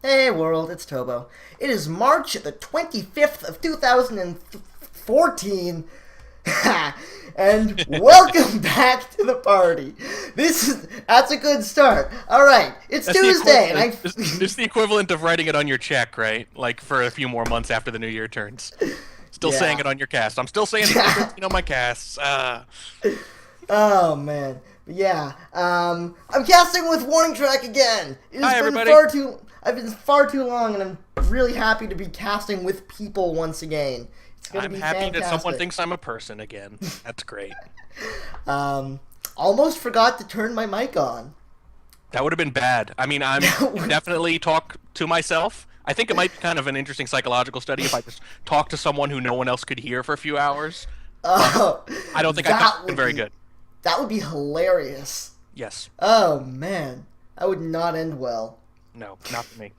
Hey world, it's Tobo. It is March the 25th of 2014, and welcome back to the party. That's a good start. Alright, it's That's Tuesday, and it's the equivalent of writing it on your check, right? Like for a few more months after the new year turns. Still saying it on your cast. I'm still saying it on my casts. Oh man. Yeah. I'm casting with Warning Track again. It has Hi, been everybody. I've been far too long, and I'm really happy to be casting with people once again. It's gonna I'm be happy fantastic. that someone thinks I'm a person again. That's great. Almost forgot to turn my mic on. That would have been bad. I mean, I'm definitely talk to myself. I think it might be kind of an interesting psychological study if I just talk to someone who no one else could hear for a few hours. I don't think I've been very good. That would be hilarious. Yes. Oh man, that would not end well. No, not for me.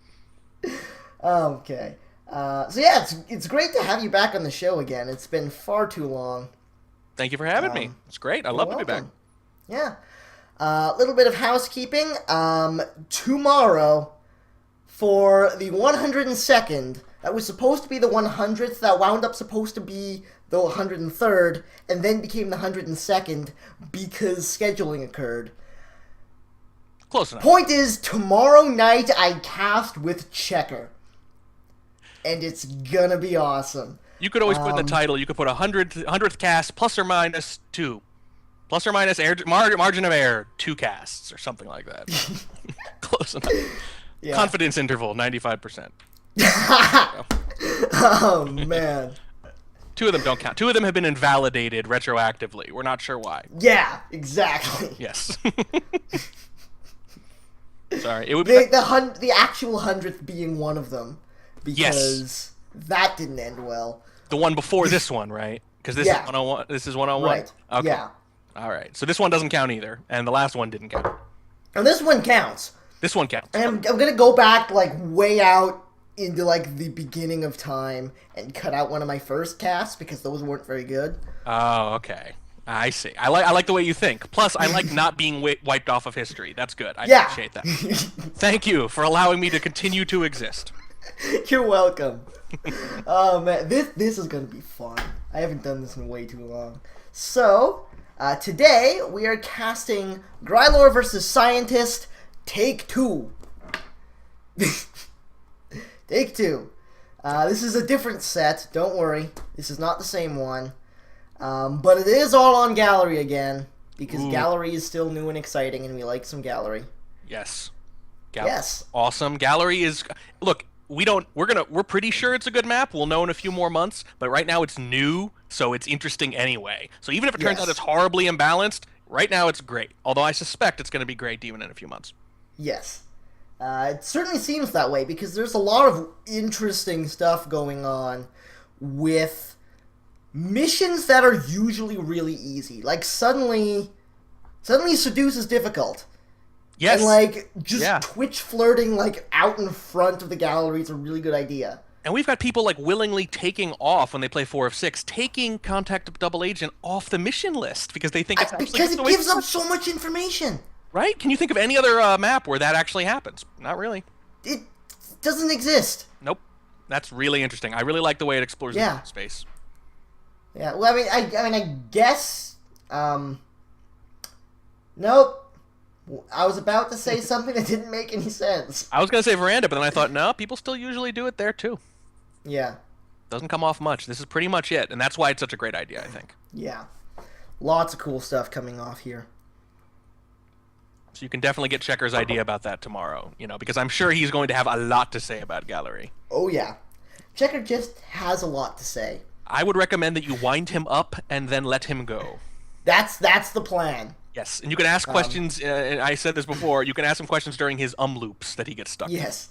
Okay. So yeah, it's great to have you back on the show again. It's been far too long. Thank you for having me. It's great. I love to be back. Yeah. A little bit of housekeeping. Tomorrow, for the 102nd, that was supposed to be the 100th, that wound up supposed to be the 103rd, and then became the 102nd because scheduling occurred. Close enough. Point is, tomorrow night I cast with Checker. And it's gonna be awesome. You could always put in the title, you could put 100th cast plus or minus 2. Plus or minus margin of error, 2 casts, or something like that. Close enough. Yeah. Confidence interval, 95%. Oh, man. 2 of them don't count. 2 of them have been invalidated retroactively. We're not sure why. Yeah, exactly. Yes. Sorry. It would be the actual 100th being one of them. Because that didn't end well. The one before this one, right? Because this is 101. This is 101. Right. Okay. Yeah. All right. So this one doesn't count either, and the last one didn't count. And this one counts. This one counts. And I'm gonna go back like way out into like the beginning of time and cut out one of my first casts because those weren't very good. Oh, okay. I see. I like the way you think. Plus, I like not being wiped off of history. That's good. I appreciate that. Thank you for allowing me to continue to exist. You're welcome. Oh man, this is gonna be fun. I haven't done this in way too long. So, today we are casting Grylore versus Scientist, Take 2. Take 2. This is a different set, don't worry. This is not the same one. But it is all on Gallery again, because Gallery is still new and exciting, and we like some Gallery. Yes. Yes. Awesome. Gallery is... Look, we're pretty sure it's a good map. We'll know in a few more months, but right now it's new, so it's interesting anyway. So even if it turns out it's horribly imbalanced, right now it's great. Although I suspect it's going to be great even in a few months. Yes. It certainly seems that way because there's a lot of interesting stuff going on with missions that are usually really easy. Like suddenly Seduce is difficult. Yes. And, like, just Twitch flirting, like, out in front of the gallery is a really good idea. And we've got people, like, willingly taking off when they play 4 of 6, taking Contact Double Agent off the mission list because they think it's actually... Because it gives up so much information. Right? Can you think of any other map where that actually happens? Not really. It doesn't exist. Nope. That's really interesting. I really like the way it explores the space. Yeah, well, I guess... Nope. I was about to say something that didn't make any sense. I was going to say Veranda, but then I thought, no, people still usually do it there, too. Yeah. Doesn't come off much. This is pretty much it, and that's why it's such a great idea, I think. Yeah. Lots of cool stuff coming off here. So you can definitely get Checker's idea about that tomorrow, because I'm sure he's going to have a lot to say about Gallery. Oh, yeah. Checker just has a lot to say. I would recommend that you wind him up and then let him go. That's the plan. Yes, and you can ask questions, I said this before, you can ask him questions during his loops that he gets stuck in. Yes.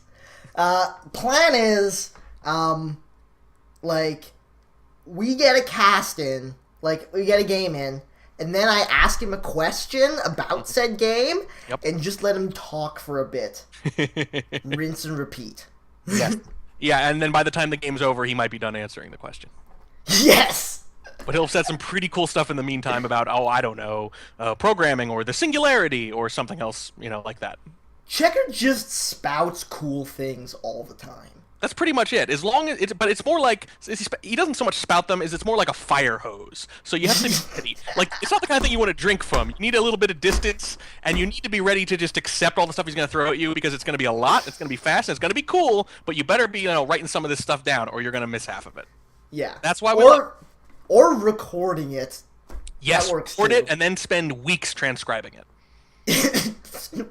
Plan is, like, we get a cast in, like, we get a game in, and then I ask him a question about said game, and just let him talk for a bit. Rinse and repeat. Yes. Yeah, and then by the time the game's over, he might be done answering the question. Yes! But he'll set some pretty cool stuff in the meantime about, I don't know, programming or the singularity or something else, like that. Checker just spouts cool things all the time. That's pretty much it. As long as but it's more like he doesn't so much spout them as it's more like a fire hose. So you have to be ready. Like it's not the kind of thing you want to drink from. You need a little bit of distance, and you need to be ready to just accept all the stuff he's going to throw at you because it's going to be a lot. It's going to be fast. And it's going to be cool. But you better be writing some of this stuff down, or you're going to miss half of it. Yeah, that's why or recording it. Yes, record it and then spend weeks transcribing it.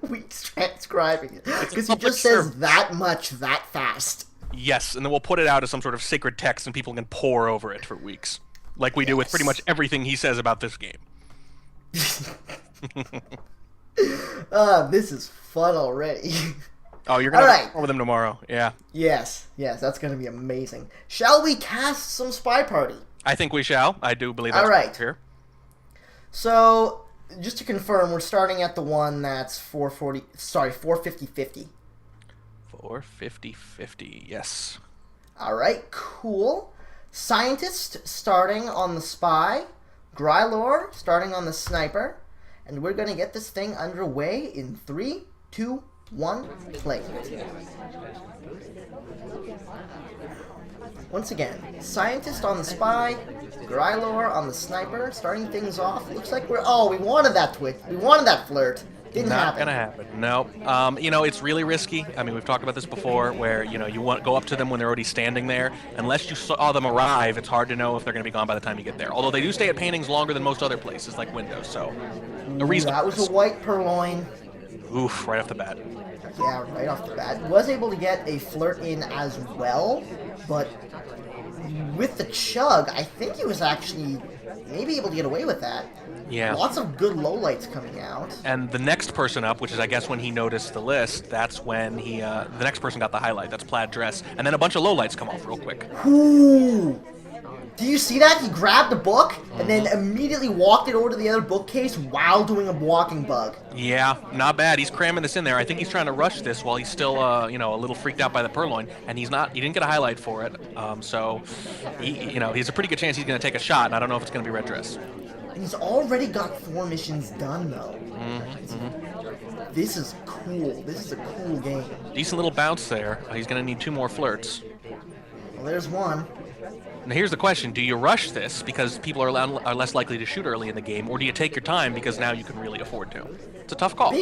Weeks transcribing it because he just says that much that fast. Yes, and then we'll put it out as some sort of sacred text and people can pore over it for weeks. Like we do with pretty much everything he says about this game. This is fun already. Oh, you're going to have with him tomorrow. Yeah. Yes, that's going to be amazing. Shall we cast some Spy Party? I think we shall. I do believe that's right here. So, just to confirm, we're starting at the one that's 450-50. 450-50, yes. Alright, cool. Scientist starting on the Spy. Grylore starting on the Sniper. And we're going to get this thing underway in 3, 2, 1, play. Once again, Scientist on the Spy, Grylore on the Sniper, starting things off. Looks like we wanted that twitch. We wanted that flirt. Didn't happen. Not gonna happen. No. It's really risky. I mean, we've talked about this before, where you go up to them when they're already standing there. Unless you saw them arrive, it's hard to know if they're gonna be gone by the time you get there. Although they do stay at paintings longer than most other places, like windows. So, a reason. That was a white purloin. Oof! Right off the bat. Yeah, right off the bat. Was able to get a flirt in as well, but with the chug, I think he was actually maybe able to get away with that. Yeah. Lots of good lowlights coming out. And the next person up, which is I guess when he noticed the list, that's when the next person got the highlight. That's plaid dress, and then a bunch of lowlights come off real quick. Ooh. Do you see that? He grabbed a book and then immediately walked it over to the other bookcase while doing a walking bug. Yeah, not bad. He's cramming this in there. I think he's trying to rush this while he's still, a little freaked out by the purloin, and he's not. He didn't get a highlight for it, so he's a pretty good chance he's going to take a shot, and I don't know if it's going to be red dress. And he's already got 4 missions done, though. This is cool. This is a cool game. Decent little bounce there. He's going to need 2 more flirts. Well, there's one. Now here's the question: do you rush this because people are less likely to shoot early in the game, or do you take your time because now you can really afford to? It's a tough call.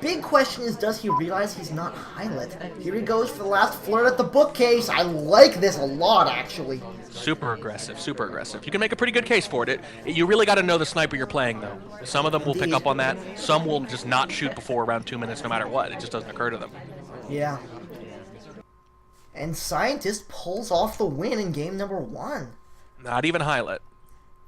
Big question is, does he realize he's not highlight? Here he goes for the last flirt at the bookcase. I like this a lot, actually. Super aggressive, super aggressive. You can make a pretty good case for it. You really got to know the sniper you're playing, though. Some of them will pick up on that. Some will just not shoot before around 2 minutes no matter what. It just doesn't occur to them. Yeah. And Scientist pulls off the win in game number 1. Not even highlight.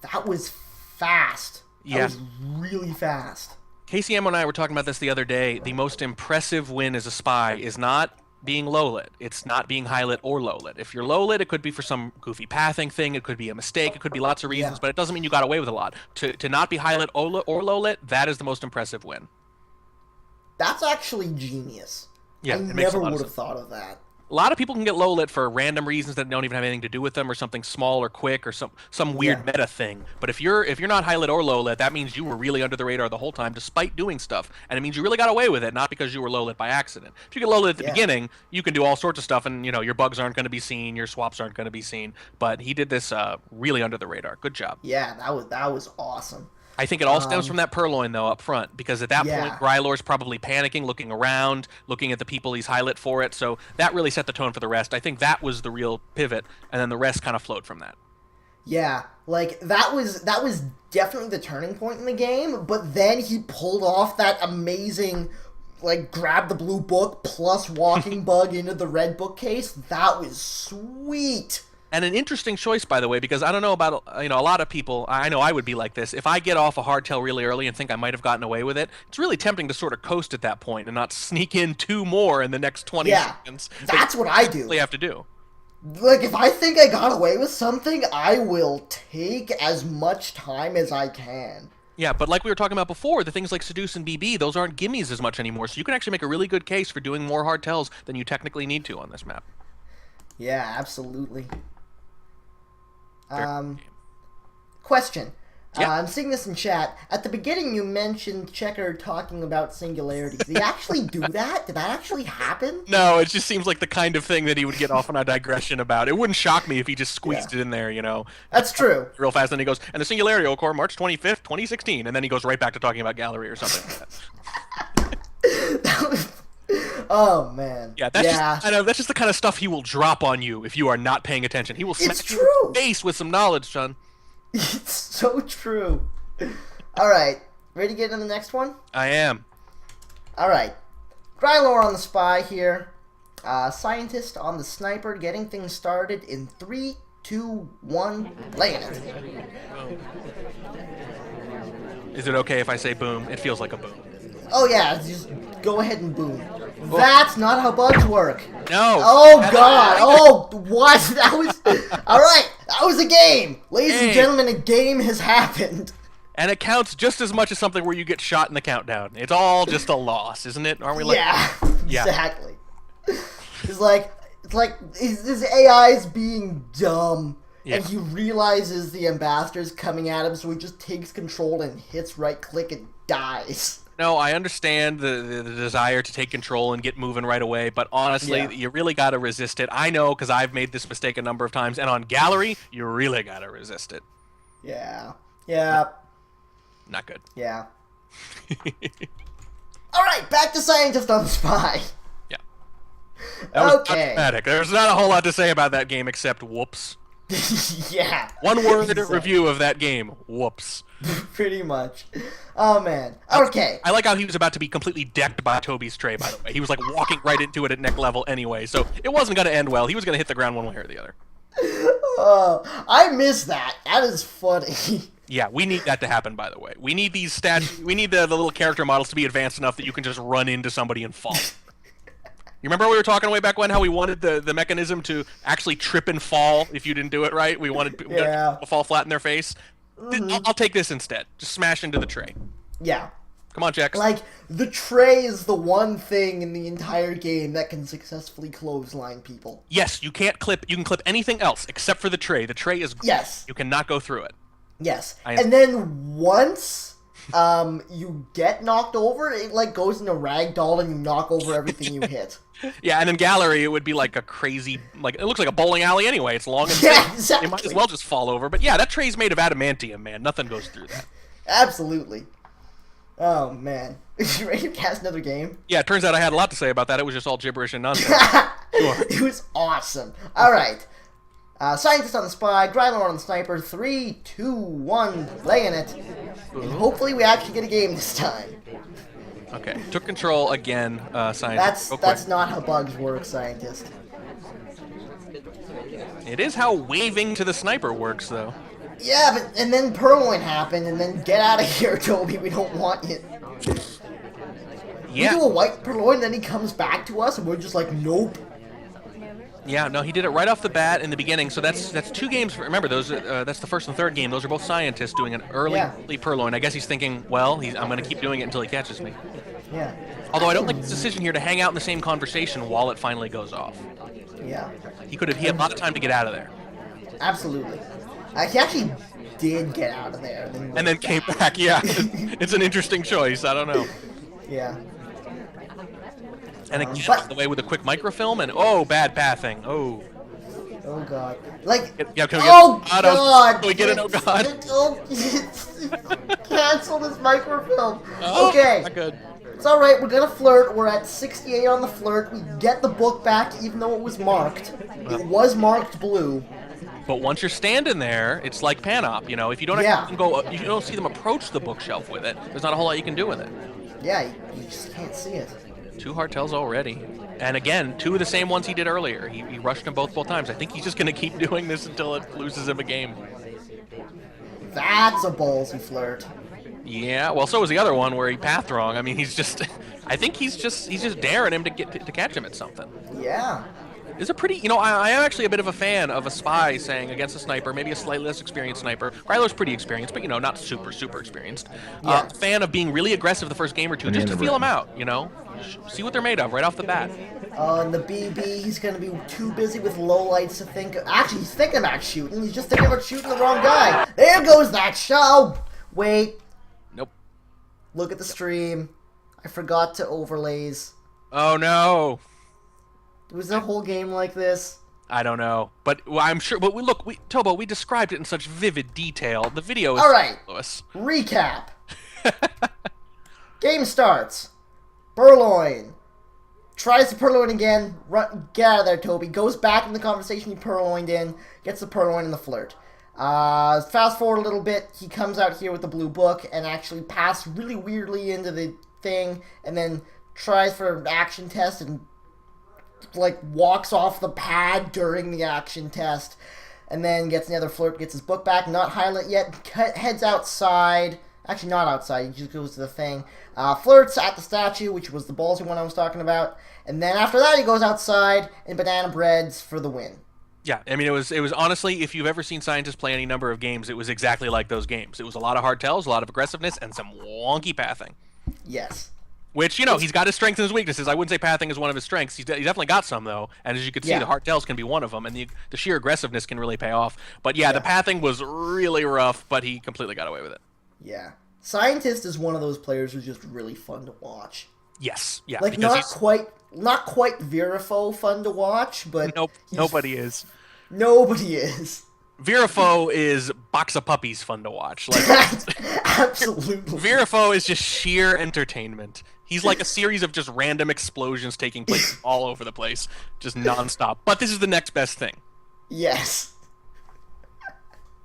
That was fast. Yeah. That was really fast. KCM and I were talking about this the other day. The most impressive win as a spy is not being low-lit. It's not being high-lit or low-lit. If you're low-lit, it could be for some goofy pathing thing. It could be a mistake. It could be lots of reasons, but it doesn't mean you got away with a lot. To not be high-lit or low-lit, that is the most impressive win. That's actually genius. Yeah, I never would have thought of that. A lot of people can get low lit for random reasons that don't even have anything to do with them, or something small or quick, or some weird meta thing. But if you're not high lit or low lit, that means you were really under the radar the whole time, despite doing stuff, and it means you really got away with it, not because you were low lit by accident. If you get low lit at the beginning, you can do all sorts of stuff, and your bugs aren't going to be seen, your swaps aren't going to be seen. But he did this really under the radar. Good job. Yeah, that was awesome. I think it all stems from that purloin, though, up front, because at that point, Grylore's probably panicking, looking around, looking at the people he's high-lit for it, so that really set the tone for the rest. I think that was the real pivot, and then the rest kind of flowed from that. Yeah, like, that was definitely the turning point in the game, but then he pulled off that amazing, like, grab the blue book plus walking bug into the red bookcase. That was sweet. And an interesting choice, by the way, because I don't know about, a lot of people, I know I would be like this. If I get off a hardtail really early and think I might have gotten away with it, it's really tempting to sort of coast at that point and not sneak in 2 more in the next 20 seconds. That's what I do. You have to do. Like, if I think I got away with something, I will take as much time as I can. Yeah, but like we were talking about before, the things like Seduce and BB, those aren't gimmies as much anymore, so you can actually make a really good case for doing more hardtails than you technically need to on this map. Yeah, absolutely. Question. Yeah. I'm seeing this in chat. At the beginning, you mentioned Checker talking about singularities. Did he actually do that? Did that actually happen? No, it just seems like the kind of thing that he would get off on a digression about. It wouldn't shock me if he just squeezed it in there, you know. That's true. Real fast, and then he goes, and the singularity will occur March 25th, 2016, and then he goes right back to talking about gallery or something like that. Oh man. Yeah, that's just the kind of stuff he will drop on you if you are not paying attention. He will smack you in the face with some knowledge, son. It's so true. All right, ready to get into the next one? I am. All right, Grylore on the spy here. Scientist on the sniper, getting things started in 3, 2, 1, laying it. Is it okay if I say boom? It feels like a boom. Oh yeah, just go ahead and boom. That's not how bugs work. No. Oh god. Oh, what? That was... Alright, that was a game. Ladies and gentlemen, a game has happened. And it counts just as much as something where you get shot in the countdown. It's all just a loss, isn't it? Aren't we like... Yeah, exactly. It's like his AI is being dumb. Yeah. And he realizes the ambassador's coming at him, so he just takes control and hits right click and dies. No, I understand the desire to take control and get moving right away, but honestly, you really got to resist it. I know, because I've made this mistake a number of times, and on gallery, you really got to resist it. Yeah. Yeah. Not good. Yeah. Alright, back to Scientist on the Spy. Yeah. That was dramatic. There's not a whole lot to say about that game except whoops. Yeah. One word review of that game. Whoops. Pretty much. Oh, man. Okay. I like how he was about to be completely decked by Toby's tray, by the way. He was like walking right into it at neck level anyway, so it wasn't going to end well. He was going to hit the ground one way or the other. I miss that. That is funny. Yeah, we need that to happen, by the way. We need these stats. We need the little character models to be advanced enough that you can just run into somebody and fall. You remember we were talking way back when how we wanted the mechanism to actually trip and fall if you didn't do it right? We wanted people to fall flat in their face. I'll take this instead. Just smash into the tray. Yeah. Come on, Jax. Like, the tray is the one thing in the entire game that can successfully clothesline people. Yes, you can clip anything else except for the tray. The tray is... Yes. You cannot go through it. Yes. And then once you get knocked over, it like goes into ragdoll and you knock over everything you hit. Yeah, and in gallery it would be like a crazy, like it looks like a bowling alley anyway. It's long and thick. Exactly. You might as well just fall over. But yeah, that tray's made of adamantium, man. Nothing goes through that. Absolutely. Oh man, you ready to cast another game? Yeah, it turns out I had a lot to say about that. It was just all gibberish and nonsense. Sure. It was awesome. All right. Scientist on the Spy, Grylore on the Sniper, 3, 2, 1, laying it. And hopefully we actually get a game this time. Okay, took control again, Scientist. That's not how bugs work, Scientist. It is how waving to the sniper works, though. Yeah, but and then Purloin happened, and then get out of here, Toby. We don't want you. Yeah. We do a white Purloin, then he comes back to us, and we're just like, nope. Yeah, no, he did it right off the bat in the beginning. So that's 2 games. Remember, those that's the first and third game. Those are both Scientists doing an early Purloin. I guess he's thinking, well, I'm going to keep doing it until he catches me. Yeah. Although I don't like the decision here to hang out in the same conversation while it finally goes off. Yeah. He had a lot of time to get out of there. Absolutely. He actually did get out of there. And then came back, yeah. It's an interesting choice. I don't know. Yeah. And again, on the way with a quick microfilm, and bad pathing. Oh. Oh god. Like. Can we get god. Can we get an oh god? Cancel this microfilm. Oh, okay. Not good. It's alright, we're gonna flirt. We're at 68 on the flirt. We get the book back, even though it was marked. It was marked blue. But once you're standing there, it's like Panop, you know. If you don't you don't see them approach the bookshelf with it, there's not a whole lot you can do with it. Yeah, you just can't see it. 2 hardtails already. And again, 2 of the same ones he did earlier. He rushed them both times. I think he's just going to keep doing this until it loses him a game. That's a ballsy flirt. Yeah, well, so was the other one where he pathed wrong. I mean, he's just... I think he's just daring him to catch him at something. Yeah. It's a pretty... You know, I am actually a bit of a fan of a spy saying against a sniper, maybe a slightly less experienced sniper. Grylore's pretty experienced, but, you know, not super experienced. Yeah. Fan of being really aggressive the first game or two, just to feel them out, you know? See what they're made of right off the bat. And the BB, he's gonna be too busy with lowlights to think. Actually, he's thinking about shooting. He's just thinking about shooting the wrong guy. There goes that shot. Wait. Nope. Look at the stream. I forgot to overlays. Oh no. Was the whole game like this? I don't know, but I'm sure. But Tobo, we described it in such vivid detail. The video is all right. Lewis. Recap. Game starts. Purloin tries to purloin again. Get out of there, Toby. Goes back in the conversation he purloined in. Gets the purloin in the flirt. Fast forward a little bit. He comes out here with the blue book and actually passed really weirdly into the thing, and then tries for an action test and like walks off the pad during the action test, and then gets another flirt, gets his book back, not highlight yet, heads outside, actually not outside, he just goes to the thing, flirts at the statue, which was the ballsy one I was talking about, and then after that he goes outside and banana breads for the win. Yeah, I mean, it was honestly, if you've ever seen scientists play any number of games, it was exactly like those games. It was a lot of hard tells, a lot of aggressiveness, and some wonky pathing. Yes. Which, you know, he's got his strengths and his weaknesses. I wouldn't say pathing is one of his strengths. He's definitely got some, though. And as you can see, the hard tells can be one of them. And the sheer aggressiveness can really pay off. But yeah, the pathing was really rough, but he completely got away with it. Yeah. Scientist is one of those players who's just really fun to watch. Yes. Yeah. Like, not quite Virafo fun to watch, but... Nope. Nobody is. Nobody is. Virafo is box of puppies fun to watch. Like, absolutely. Virafo is just sheer entertainment. He's like a series of just random explosions taking place all over the place, just nonstop. But this is the next best thing. Yes.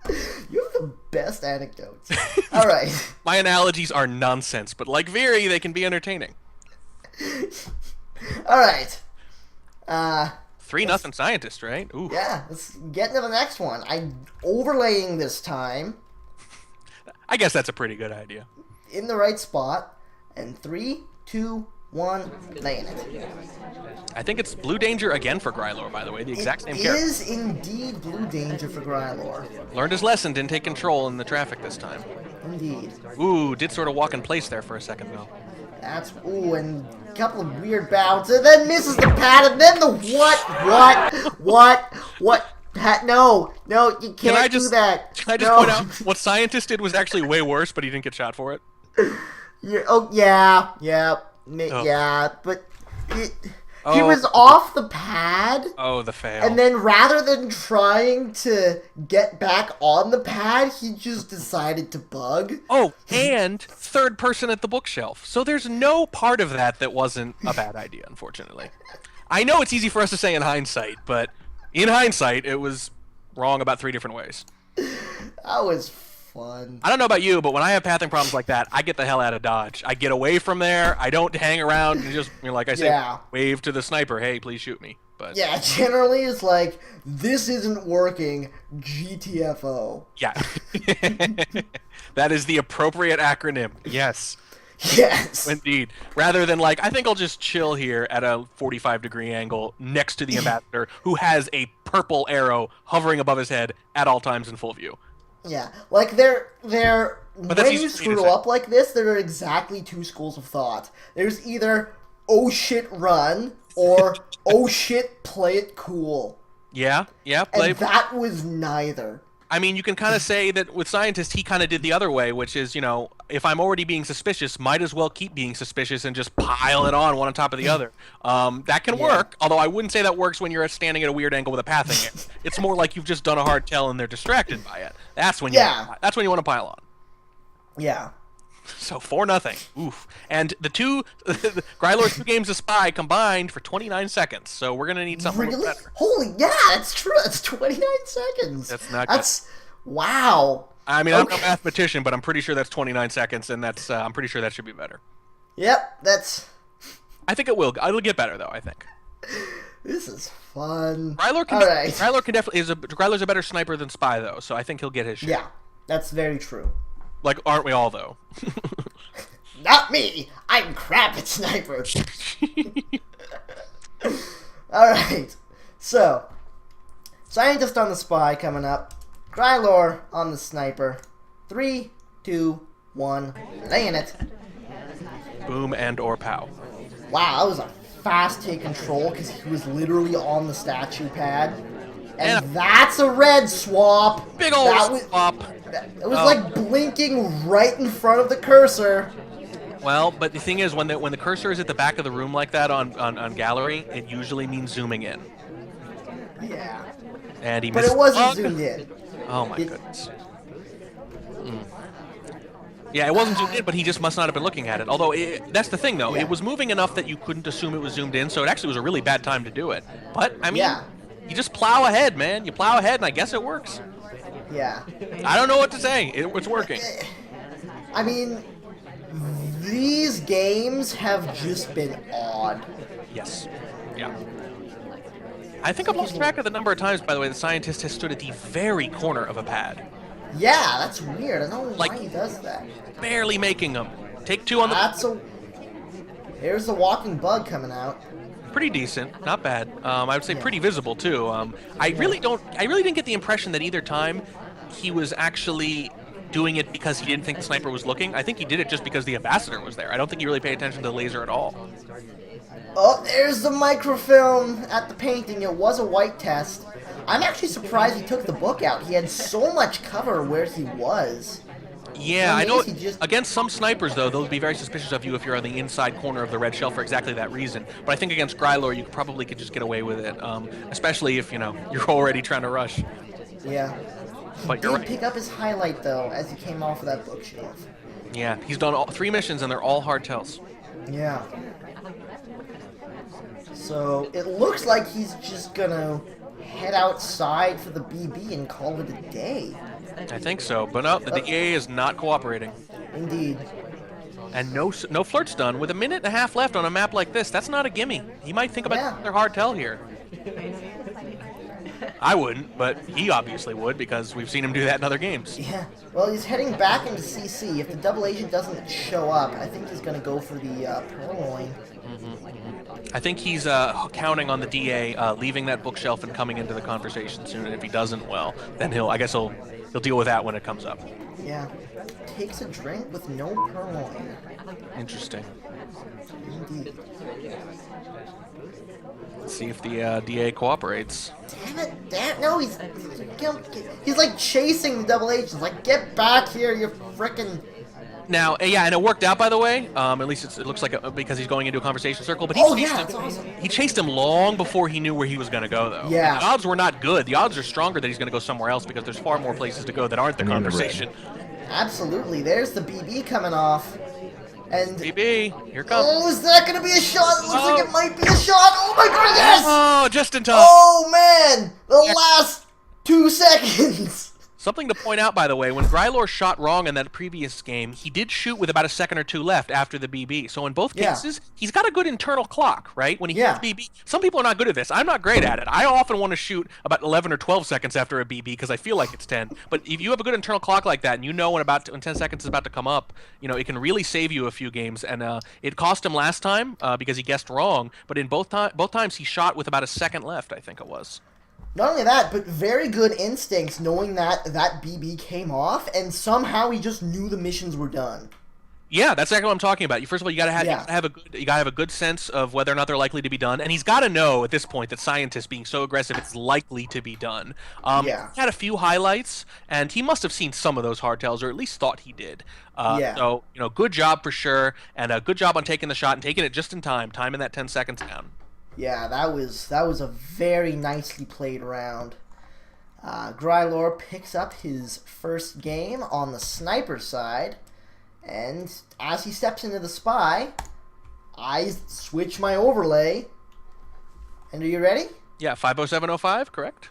You have the best anecdotes. All right. My analogies are nonsense, but like Viri, they can be entertaining. All right. 3-0 scientist, right? Ooh. Yeah, let's get into the next one. I'm overlaying this time. I guess that's a pretty good idea. In the right spot. And 3, 2, 1, laying it. I think it's Blue Danger again for Grylore, by the way. The exact same character. It is indeed Blue Danger for Grylore. Learned his lesson, didn't take control in the traffic this time. Indeed. Ooh, did sort of walk in place there for a second, though. That's, ooh, and a couple of weird bounds, and then misses the pad, and then the what? No, you can't do that. Can I just point out, what Scientist did was actually way worse, but he didn't get shot for it? Yeah, but he was off the pad. Oh, the fail. And then rather than trying to get back on the pad, he just decided to bug. Oh, and third person at the bookshelf. So there's no part of that wasn't a bad idea, unfortunately. I know it's easy for us to say in hindsight, but in hindsight, it was wrong about 3 different ways. That was fun. I don't know about you, but when I have pathing problems like that, I get the hell out of Dodge. I get away from there. I don't hang around and just, like I say, wave to the sniper, hey, please shoot me. But yeah, generally it's like, this isn't working, GTFO. Yeah. That is the appropriate acronym. Yes. Yes. Indeed. Rather than I think I'll just chill here at a 45-degree angle next to the ambassador who has a purple arrow hovering above his head at all times in full view. Yeah, when you screw up like this, there are exactly 2 schools of thought. There's either, oh shit, run, or, oh shit, play it cool. Yeah, and that was neither. I mean, you can kind of say that with Scientist, he kind of did the other way, which is, if I'm already being suspicious, might as well keep being suspicious and just pile it on one on top of the other. That can work, although I wouldn't say that works when you're standing at a weird angle with a pathing. It's more like you've just done a hard tell and they're distracted by it. That's when you want to pile on. Yeah. So 4-0. Oof. And the Grylore's 2 games of Spy combined for 29 seconds. So we're gonna need something better. Holy, yeah, that's true. That's 29 seconds. That's not good. Wow. I mean, I'm no mathematician, but I'm pretty sure that's 29 seconds, and that's I'm pretty sure that should be better. Yep, that's. I think it will. It'll get better though. I think. This is fun. Grylore can definitely Grylore's a better sniper than Spy though, so I think he'll get his share. Yeah, that's very true. Aren't we all though? Not me. I'm crap at snipers. All right. So, Scientist on the Spy coming up. Grylore on the Sniper. 3, 2, 1, laying it. Boom and or pow. Wow, that was a fast take control because he was literally on the statue pad. And And that's a red swap. big old swap. It was like blinking right in front of the cursor. Well, but the thing is, when the cursor is at the back of the room like that on gallery, it usually means zooming in. Yeah. And he But missed. it wasn't zoomed in. Oh my goodness. Yeah, it wasn't zoomed in, but he just must not have been looking at it. Although, that's the thing, though. Yeah. It was moving enough that you couldn't assume it was zoomed in, so it actually was a really bad time to do it. But, I mean, Yeah. you just plow ahead, man. You plow ahead, and I guess it works. Yeah. I don't know what to say. It's working. I mean, these games have just been odd. Yes. Yeah. I think I've lost track of the number of times, by the way, the scientist has stood at the very corner of a pad. Yeah, that's weird. I don't know Like- why he does that. Barely making them. Take two on the... Here's the walking bug coming out. Pretty decent, not bad. I would say pretty visible too. I really didn't get the impression that either time he was actually doing it because he didn't think the sniper was looking. I think he did it just because the ambassador was there. I don't think he really paid attention to the laser at all. Oh, there's the microfilm at the painting. It was a white test. I'm actually surprised he took the book out. He had so much cover where he was. Yeah, I know. He just... Against some snipers, though, they'll be very suspicious of you if you're on the inside corner of the red shell for exactly that reason. But I think against Grylore, you probably could just get away with it, especially if, you're already trying to rush. Yeah. But you're He right. did pick up his highlight, though, as he came off of that bookshelf. Yeah, he's done 3 missions, and they're all hard tells. Yeah. So, it looks like he's just gonna head outside for the BB and call it a day. I think so, but no, the DA is not cooperating. Indeed. And no flirt's done. With a minute and a half left on a map like this, that's not a gimme. He might think about their hard tell here. I wouldn't, but he obviously would because we've seen him do that in other games. Yeah. Well, he's heading back into CC. If the double agent doesn't show up, I think he's going to go for the purloin. I think he's counting on the DA leaving that bookshelf and coming into the conversation soon. And if he doesn't, well, then I guess he'll deal with that when it comes up. Yeah. Takes a drink with no purloin. Interesting. Indeed. Let's see if the DA cooperates. Damn it! No, he's like chasing the double agents. Like, get back here, you frickin'. Now, yeah, and it worked out, by the way. At least it looks like because he's going into a conversation circle. But that's awesome. He chased him long before he knew where he was going to go, though. Yeah. The odds were not good. The odds are stronger that he's going to go somewhere else because there's far more places to go that aren't the conversation. Absolutely. There's the BB coming off. And BB, here comes. oh, is that going to be a shot? It looks like it might be a shot. Oh my god, yes! Oh, just in time. Oh man, the last 2 seconds. Something to point out, by the way, when Grylore shot wrong in that previous game, he did shoot with about a second or two left after the BB. So in both cases, he's got a good internal clock, right? When he hits BB, some people are not good at this. I'm not great at it. I often want to shoot about 11 or 12 seconds after a BB because I feel like it's 10. But if you have a good internal clock like that, and you know when 10 seconds is about to come up, it can really save you a few games. And it cost him last time because he guessed wrong. But in both times, he shot with about a second left, I think it was. Not only that, but very good instincts knowing that BB came off, and somehow he just knew the missions were done. Yeah, that's exactly what I'm talking about. First of all, you gotta have a good sense of whether or not they're likely to be done, and he's got to know at this point that scientists being so aggressive, it's likely to be done. He had a few highlights, and he must have seen some of those hardtails, or at least thought he did. So good job for sure, and a good job on taking the shot and taking it just in time, timing that 10 seconds down. Yeah, that was a very nicely played round. Grylore picks up his first game on the sniper side, and as he steps into the spy, I switch my overlay. And are you ready? Yeah, 50705, correct?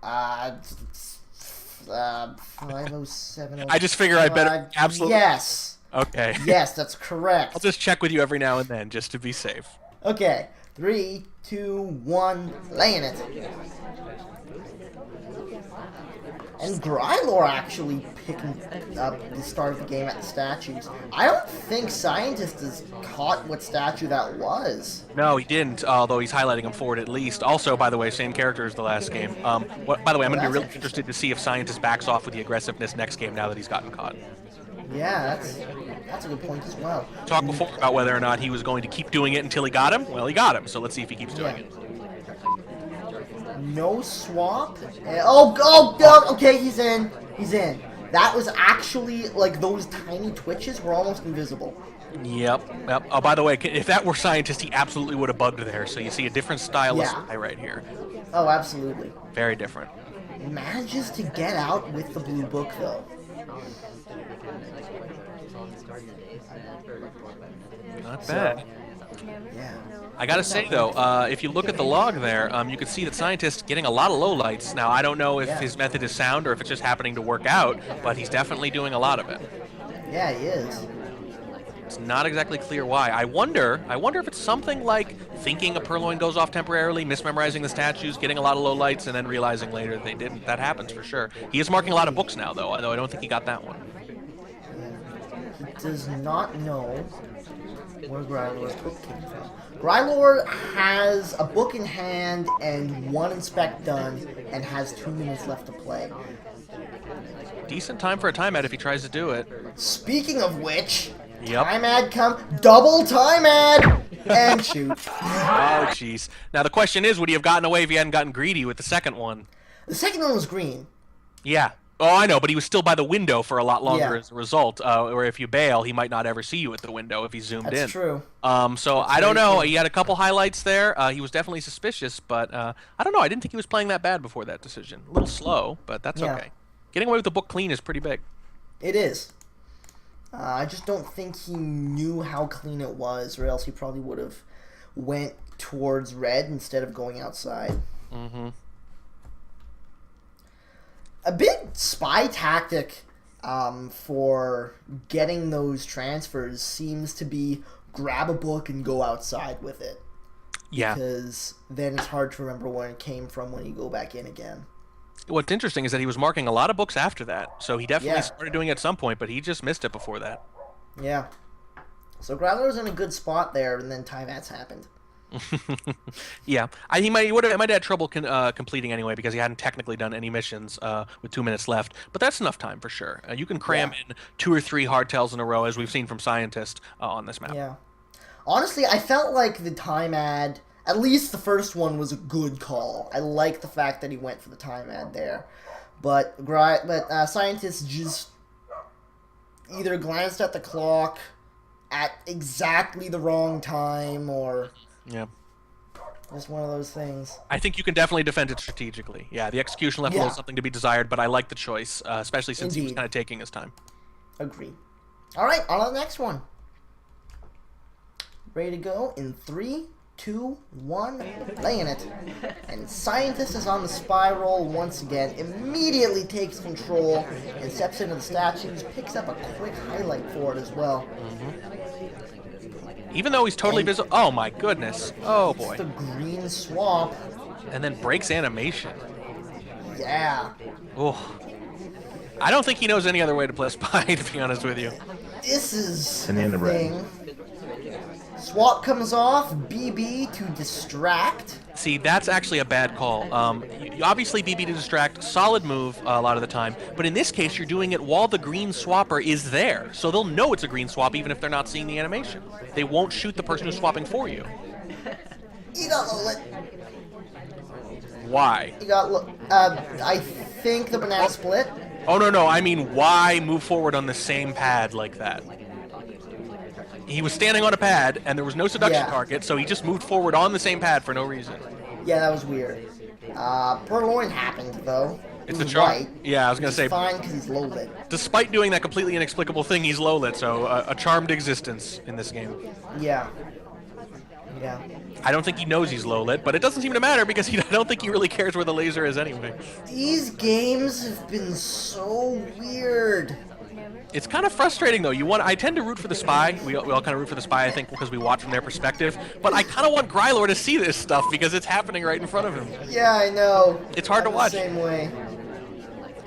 50705. I just figure I better absolutely. Yes. Okay. Yes, that's correct. I'll just check with you every now and then just to be safe. Okay. 3, 2, 1, laying it. And Grylore actually picking up the start of the game at the statues. I don't think Scientist has caught what statue that was. No, he didn't, although he's highlighting him for it at least. Also, by the way, same character as the last game. By the way, I'm going to be really interested to see if Scientist backs off with the aggressiveness next game now that he's gotten caught. Yeah, That's a good point as well. Talked before about whether or not he was going to keep doing it until he got him. Well, he got him, so let's see if he keeps doing it. No swap. Oh, okay, he's in. He's in. That was actually, like, those tiny twitches were almost invisible. Yep. Oh, by the way, if that were Scientist, he absolutely would have bugged there. So you see a different style of spy right here. Oh, absolutely. Very different. Manages to get out with the blue book, though. Not bad. Yeah. I gotta say though, if you look at the log there, you can see that Scientist getting a lot of lowlights. Now I don't know if his method is sound or if it's just happening to work out, but he's definitely doing a lot of it. Yeah, he is. It's not exactly clear why. I wonder if it's something like thinking a Purloin goes off temporarily, mismemorizing the statues, getting a lot of lowlights, and then realizing later they didn't. That happens for sure. He is marking a lot of books now though, although I don't think he got that one. He does not know where Grylore's book came from. Grylore has a book in hand and 1 inspect done and has 2 minutes left to play. Decent time for a time ad if he tries to do it. Speaking of which, Yep. time ad come, double time ad, and shoot. Oh, jeez. Now the question is, would he have gotten away if he hadn't gotten greedy with the second one? The second one was green. Yeah. Oh, I know, but he was still by the window for a lot longer as a result. Or if you bail, he might not ever see you at the window if he zoomed in. That's true. So I don't know. He had a couple highlights there. He was definitely suspicious, but I don't know. I didn't think he was playing that bad before that decision. A little slow, but that's okay. Getting away with the book clean is pretty big. It is. I just don't think he knew how clean it was, or else he probably would have went towards red instead of going outside. Mm-hmm. A big spy tactic for getting those transfers seems to be grab a book and go outside with it. Yeah. Because then it's hard to remember where it came from when you go back in again. What's interesting is that he was marking a lot of books after that, so he definitely started doing it at some point, but he just missed it before that. Yeah. So Grylore's in a good spot there, and then Tyvats happened. Yeah, he might have had trouble completing anyway because he hadn't technically done any missions with 2 minutes left. But that's enough time for sure. You can cram in 2 or 3 hardtails in a row, as we've seen from Scientist on this map. Yeah. Honestly, I felt like the time ad, at least the first one, was a good call. I like the fact that he went for the time ad there. But Scientist just either glanced at the clock at exactly the wrong time, or just one of those things. I think you can definitely defend it strategically. Yeah, the execution left a little something to be desired, but I like the choice, especially since he was kind of taking his time. Agreed. All right, on to the next one. Ready to go in 3, 2, 1, laying it. And Scientist is on the spiral once again, immediately takes control and steps into the statues, picks up a quick highlight for it as well. Even though he's totally visible. Oh my goodness. Oh boy. It's the green swamp. And then breaks animation. Yeah. Oh. I don't think he knows any other way to play Spy, to be honest with you. This is the thing. Swap comes off, BB to distract. See, that's actually a bad call. Obviously, BB to distract, solid move a lot of the time. But in this case, you're doing it while the green swapper is there. So they'll know it's a green swap even if they're not seeing the animation. They won't shoot the person who's swapping for you. You got Lolit. Why? You got I think the banana split. Oh, no. I mean, why move forward on the same pad like that? He was standing on a pad, and there was no seduction target, so he just moved forward on the same pad for no reason. Yeah, that was weird. Purloin happened, though. It's a charm. Yeah, I was going to say. Fine, because he's low lit. Despite doing that completely inexplicable thing, he's low lit, so a charmed existence in this game. Yeah. Yeah. I don't think he knows he's low lit, but it doesn't seem to matter because I don't think he really cares where the laser is anyway. These games have been so weird. It's kind of frustrating, though. I tend to root for the spy. We all kind of root for the spy, I think, because we watch from their perspective. But I kind of want Grylore to see this stuff because it's happening right in front of him. Yeah, I know. It's hard to watch. The same way.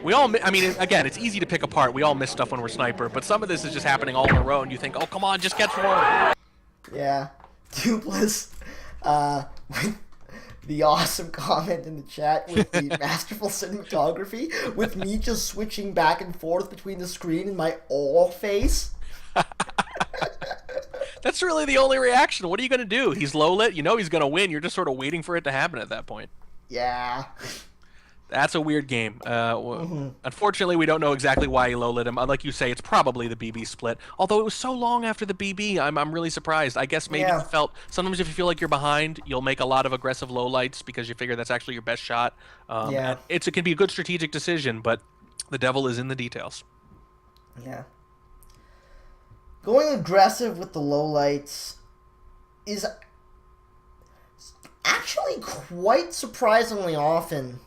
We all, I mean, again, it's easy to pick apart. We all miss stuff when we're sniper, but some of this is just happening all in a row, and you think, oh, come on, just catch one. Yeah. Dupless, with the awesome comment in the chat with the masterful cinematography, with me just switching back and forth between the screen and my all face. That's really the only reaction. What are you going to do? He's low lit. You know he's going to win. You're just sort of waiting for it to happen at that point. Yeah. That's a weird game. Unfortunately, we don't know exactly why he low lit him. Like you say, it's probably the BB split. Although it was so long after the BB, I'm really surprised. I guess maybe he felt sometimes if you feel like you're behind, you'll make a lot of aggressive low lights because you figure that's actually your best shot. It can be a good strategic decision, but the devil is in the details. Yeah. Going aggressive with the lowlights is actually quite surprisingly often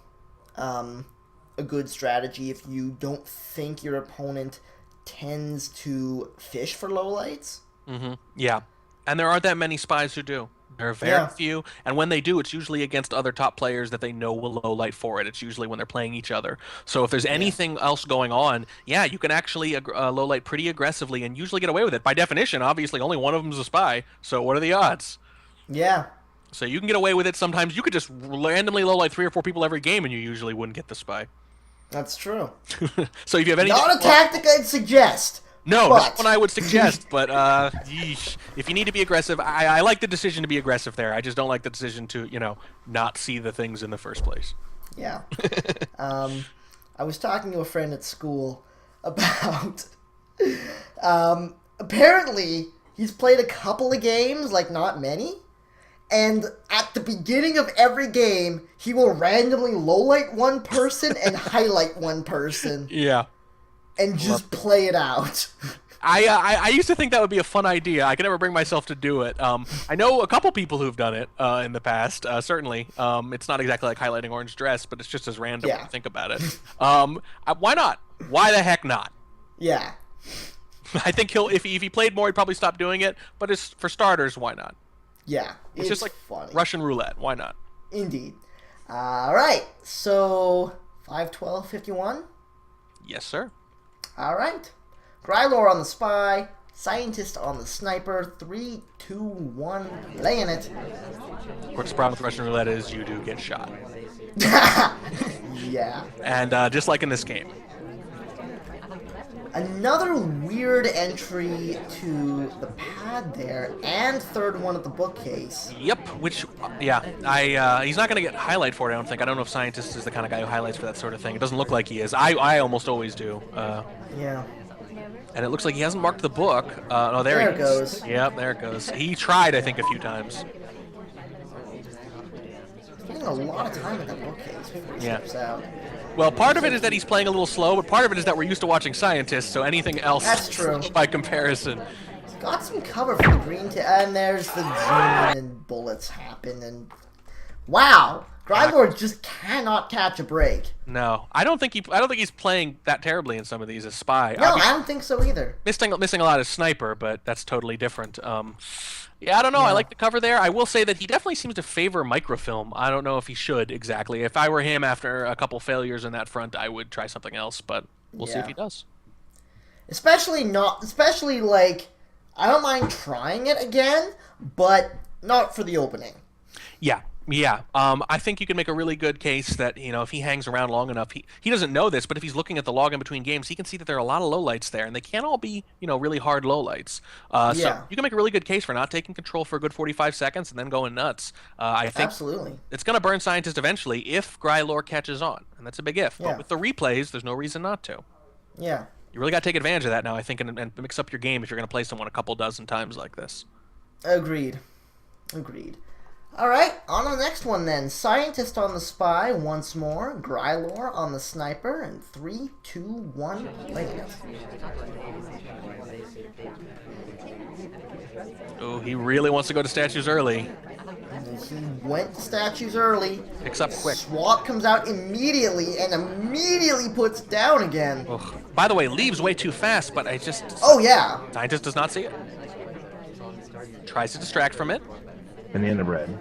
a good strategy if you don't think your opponent tends to fish for lowlights. Yeah. And there aren't that many spies who do. There are very few, and when they do, it's usually against other top players that they know will low light for it. It's usually when they're playing each other. So if there's anything else going on, you can actually low light pretty aggressively and usually get away with it. By definition, obviously, only one of them is a spy. So what are the odds? Yeah. So you can get away with it sometimes. You could just randomly low light 3 or 4 people every game, and you usually wouldn't get the spy. That's true. So if you have any, not a tactic I'd suggest. No, not one I would suggest, but if you need to be aggressive, I like the decision to be aggressive there. I just don't like the decision to, not see the things in the first place. Yeah. I was talking to a friend at school about... apparently, he's played a couple of games, like not many, and at the beginning of every game, he will randomly low-light one person and highlight one person. Yeah. And just play it out. I used to think that would be a fun idea. I could never bring myself to do it. I know a couple people who've done it in the past, certainly. It's not exactly like highlighting orange dress, but it's just as random when you think about it. Why not? Why the heck not? Yeah. I think if he played more, he'd probably stop doing it, but for starters, why not? Yeah, it's just like funny. Russian roulette. Why not? Indeed. All right, so 5-12-51? Yes, sir. All right. Grylore on the spy, scientist on the sniper, 3, 2, 1, laying it. Of course, the problem with Russian roulette is you do get shot. Yeah. And just like in this game. Another weird entry to the pad there, and third one at the bookcase. Yep, which, he's not going to get highlight for it, I don't think. I don't know if Scientist is the kind of guy who highlights for that sort of thing. It doesn't look like he is. I almost always do. Yeah. And it looks like he hasn't marked the book. Oh, there it goes. Yep, there it goes. He tried, I think, a few times. He's getting a lot of time at that bookcase before he steps out. Well, part of it is that he's playing a little slow, but part of it is that we're used to watching Scientists, so anything else That's true. By comparison. He's got some cover for the green and there's the zoom and bullets happen, and wow, Grylore just cannot catch a break. No, I don't think he's playing that terribly in some of these as spy. No, I don't think so either. Missing a lot as sniper, but that's totally different. Yeah, I don't know. I like the cover there. I will say that he definitely seems to favor microfilm. I don't know if he should exactly. If I were him after a couple failures in that front, I would try something else, but we'll see if he does. Especially like, I don't mind trying it again, but not for the opening. Yeah. I think you can make a really good case that, if he hangs around long enough, he doesn't know this, but if he's looking at the log in between games, he can see that there are a lot of lowlights there, and they can't all be, really hard lowlights. So you can make a really good case for not taking control for a good 45 seconds and then going nuts. I think absolutely. It's going to burn Scientist eventually if Grylore catches on, and that's a big if. But with the replays, there's no reason not to. Yeah. You really got to take advantage of that now, I think, and mix up your game if you're going to play someone a couple dozen times like this. Agreed. All right, on to the next one then. Scientist on the spy once more. Grylore on the sniper. And 3, 2, 1, play it. Oh, he really wants to go to statues early. He went to statues early. Picks up quick. Swap comes out immediately and immediately puts down again. Ugh. By the way, leaves way too fast, but I just... Oh, yeah. Scientist does not see it. Tries to distract from it. Banana bread.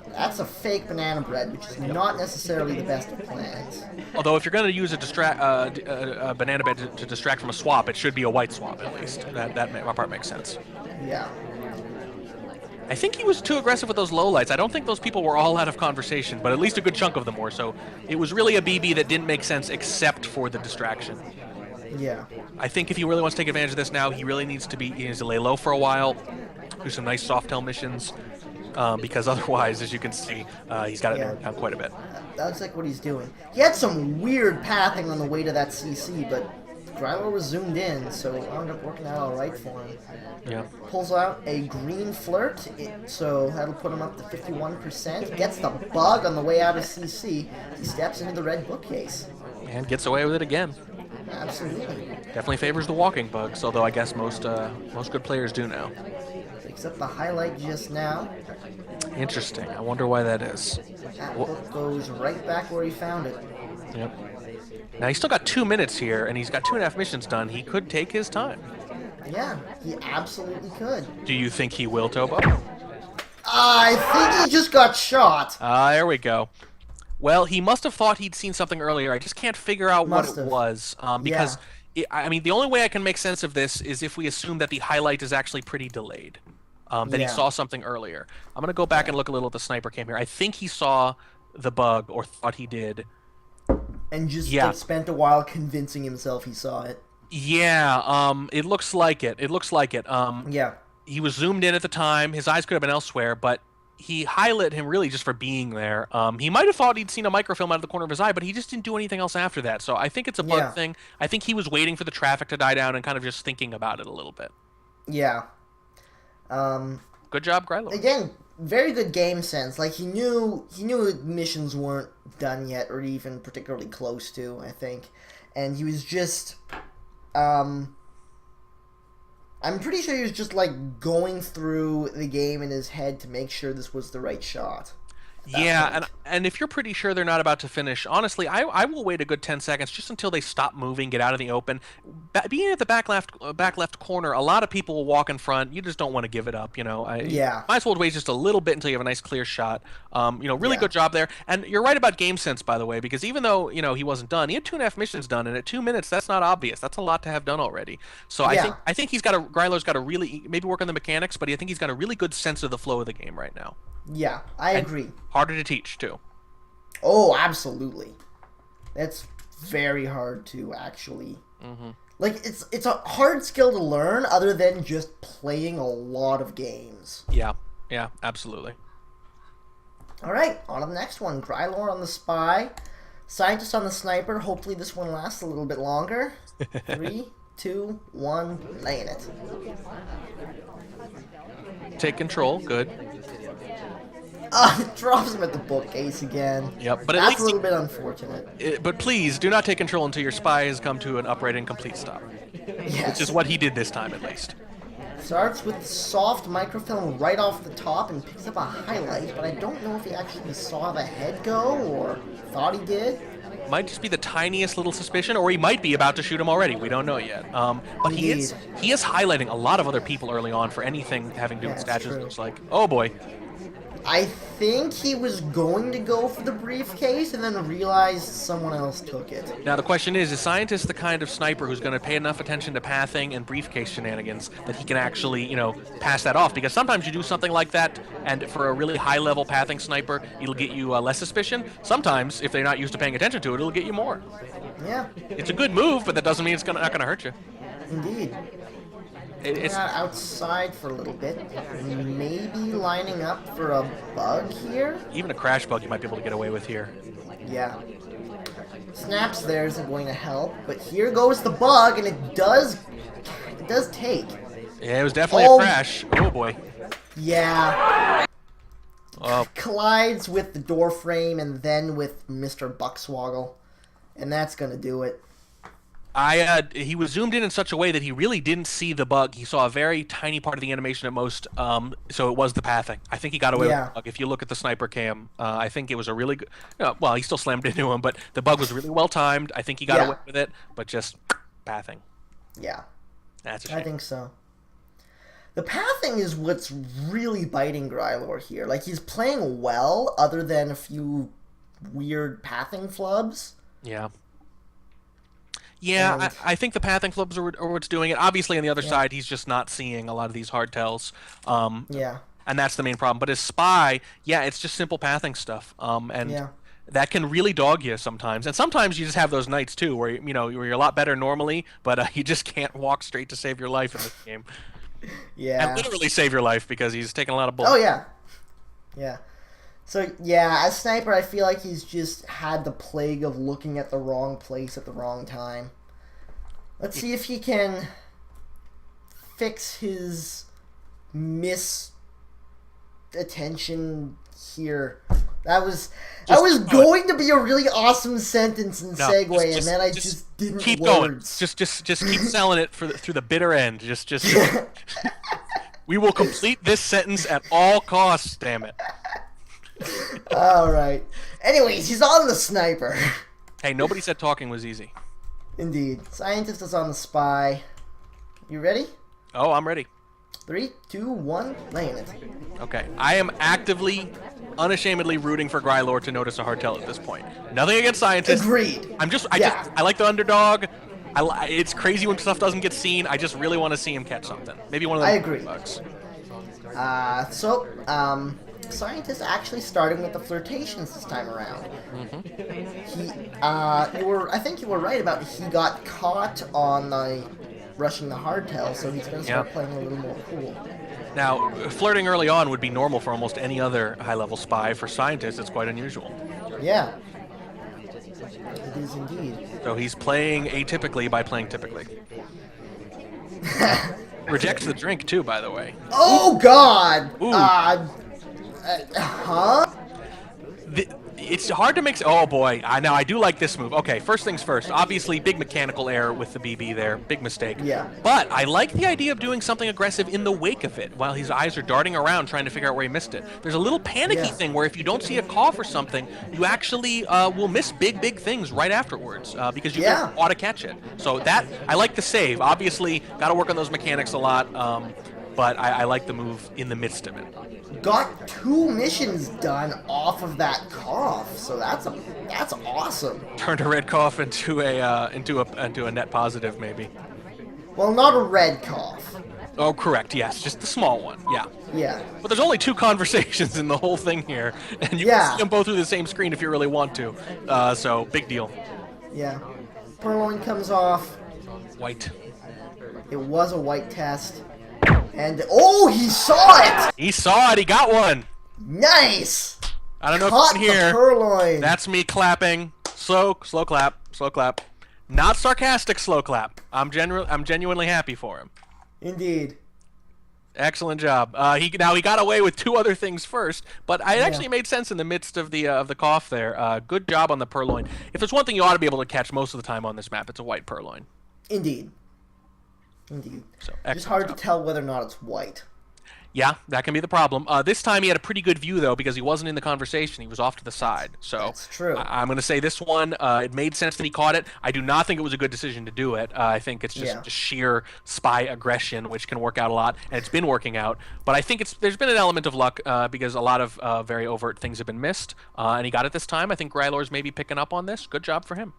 That's a fake banana bread, which is not necessarily the best of plans. Although if you're going to use a banana bread to distract from a swap, it should be a white swap at least. That part makes sense. Yeah. I think he was too aggressive with those lowlights. I don't think those people were all out of conversation, but at least a good chunk of them were. So it was really a BB that didn't make sense except for the distraction. Yeah. I think if he really wants to take advantage of this now, he really needs to lay low for a while. do some nice soft tail missions, because otherwise, as you can see, he's got it narrowed down quite a bit. That looks like what he's doing. He had some weird pathing on the way to that CC, but Grylore was zoomed in, so it wound up working out all right for him. Yeah. Pulls out a green flirt, so that'll put him up to 51%. Gets the bug on the way out of CC. He steps into the red bookcase. And gets away with it again. Absolutely. Definitely favors the walking bugs, although I guess most good players do now. Picks up the highlight just now. Interesting. I wonder why that is. That book goes right back where he found it. Yep. Now he's still got 2 minutes here, and he's got 2.5 missions done. He could take his time. Yeah, he absolutely could. Do you think he will, Tobo? I think he just got shot. There we go. Well, he must have thought he'd seen something earlier. I just can't figure out what it was. Because, I mean, the only way I can make sense of this is if we assume that the highlight is actually pretty delayed. That he saw something earlier. I'm going to go back and look a little at the sniper cam here. I think he saw the bug, or thought he did. And just like, spent a while convincing himself he saw it. Yeah, it looks like it. It looks like it. Yeah. He was zoomed in at the time. His eyes could have been elsewhere, but he highlighted him really just for being there. He might have thought he'd seen a microfilm out of the corner of his ye, but he just didn't do anything else after that. So I think it's a bug thing. I think he was waiting for the traffic to die down and kind of just thinking about it a little bit. Yeah. Good job, Grylore. Again, very good game sense. Like, he knew missions weren't done yet, or even particularly close to, I think. And he was just, I'm pretty sure he was just, like, going through the game in his head to make sure this was the right shot. Yeah, and if you're pretty sure they're not about to finish, honestly, I will wait a good 10 seconds just until they stop moving, get out of the open. Being at the back left corner, a lot of people will walk in front. You just don't want to give it up, you know. Might as well wait just a little bit until you have a nice clear shot. Really good job there. And you're right about game sense, by the way, because even though, he wasn't done, he had 2.5 missions done, and at 2 minutes, that's not obvious. That's a lot to have done already. So I think Grylore's got a really, maybe work on the mechanics, but I think he's got a really good sense of the flow of the game right now. Yeah, I agree. Harder to teach, too. Oh, absolutely. That's very hard to actually... Like, it's a hard skill to learn other than just playing a lot of games. Yeah, absolutely. Alright, on to the next one. Grylore on the spy. Scientist on the sniper. Hopefully this one lasts a little bit longer. 3, 2, 1, laying it. Take control, good. It drops him at the bookcase again. Yep, but that's a little bit unfortunate. But please, do not take control until your spy has come to an upright and complete stop. Yes. Which is what he did this time, at least. Starts with soft microfilm right off the top and picks up a highlight, but I don't know if he actually saw the head go or thought he did. Might just be the tiniest little suspicion, or he might be about to shoot him already. We don't know yet. But he is highlighting a lot of other people early on for anything having to do with statues. It looks like, oh boy. I think he was going to go for the briefcase and then realized someone else took it. Now the question is Scientist the kind of sniper who's going to pay enough attention to pathing and briefcase shenanigans that he can actually, pass that off? Because sometimes you do something like that, and for a really high-level pathing sniper, it'll get you less suspicion. Sometimes, if they're not used to paying attention to it, it'll get you more. Yeah. It's a good move, but that doesn't mean it's not going to hurt you. Indeed. It's outside for a little bit. Maybe lining up for a bug here? Even a crash bug you might be able to get away with here. Yeah. Snaps there isn't going to help, but here goes the bug, and it does take. Yeah, it was definitely a crash. Oh boy. Yeah. Collides with the door frame and then with Mr. Buckswoggle, and that's gonna do it. He was zoomed in such a way that he really didn't see the bug. He saw a very tiny part of the animation at most, so it was the pathing. I think he got away with the bug. If you look at the sniper cam, I think it was a really good... well, he still slammed into him, but the bug was really well timed. I think he got away with it, but just pathing. Yeah. That's a shame. I think so. The pathing is what's really biting Grylore here. Like, he's playing well, other than a few weird pathing flubs. Yeah. Yeah, I think the pathing flubs are what's doing it. Obviously, on the other side, he's just not seeing a lot of these hard tells. And that's the main problem. But as spy, it's just simple pathing stuff. That can really dog you sometimes. And sometimes you just have those nights, too, where, where you're a lot better normally, but you just can't walk straight to save your life in this game. Yeah. And literally save your life because he's taking a lot of Oh bullets. yeah. Yeah. So yeah, as sniper, I feel like he's just had the plague of looking at the wrong place at the wrong time. Let's see if he can fix his attention here. That was going to be a really awesome sentence and segue, and then I just didn't keep words. going. Just keep selling it through the bitter end. Just we will complete this sentence at all costs. Damn it. All right. Anyways, he's on the sniper. Hey, nobody said talking was easy. Indeed. Scientist is on the spy. You ready? Oh, I'm ready. 3, 2, 1, laying it. Okay, I am actively, unashamedly rooting for Grylore to notice a hardtail at this point. Nothing against scientists. Agreed. I like the underdog. It's crazy when stuff doesn't get seen. I just really want to see him catch something. Maybe one of those. I agree. Bugs. Scientist actually starting with the flirtations this time around. I think you were right about he got caught on the rushing the hardtail, so he's going to start playing a little more cool. Now, flirting early on would be normal for almost any other high-level spy. For scientists, it's quite unusual. Yeah. It is indeed. So he's playing atypically by playing typically. Rejects the drink, too, by the way. Oh, God! Ooh. Huh? It's hard to mix. Oh boy, now I do like this move. Okay, first things first. Obviously, big mechanical error with the BB there. Big mistake. Yeah. But I like the idea of doing something aggressive in the wake of it, while his eyes are darting around trying to figure out where he missed it. There's a little panicky thing where if you don't see a cough or something, you actually will miss big things right afterwards because you ought to catch it. So that I like the save. Obviously, got to work on those mechanics a lot. But I like the move in the midst of it. Got 2 missions done off of that cough, so that's awesome. Turned a red cough into a net positive, maybe. Well, not a red cough. Oh, correct. Yes, just the small one. Yeah. Yeah. But there's only 2 conversations in the whole thing here, and you can see them both through the same screen if you really want to. So big deal. Yeah. Purloin comes off. White. It was a white test. And, oh, he saw it! He saw it. He got one. Nice! I don't know Caught if you can hear. The purloin. That's me clapping. Slow clap. Not sarcastic slow clap. I'm genuinely happy for him. Indeed. Excellent job. He got away with 2 other things first, but it actually made sense in the midst of the cough there. Good job on the purloin. If there's one thing you ought to be able to catch most of the time on this map, it's a white purloin. Indeed. So, it's hard to tell whether or not it's white. Yeah, that can be the problem. This time he had a pretty good view, though, because he wasn't in the conversation. He was off to the side. So that's true. I'm going to say this one, it made sense that he caught it. I do not think it was a good decision to do it. I think it's just sheer spy aggression, which can work out a lot, and it's been working out. But I think there's been an element of luck because a lot of very overt things have been missed, and he got it this time. I think Grylore's maybe picking up on this. Good job for him.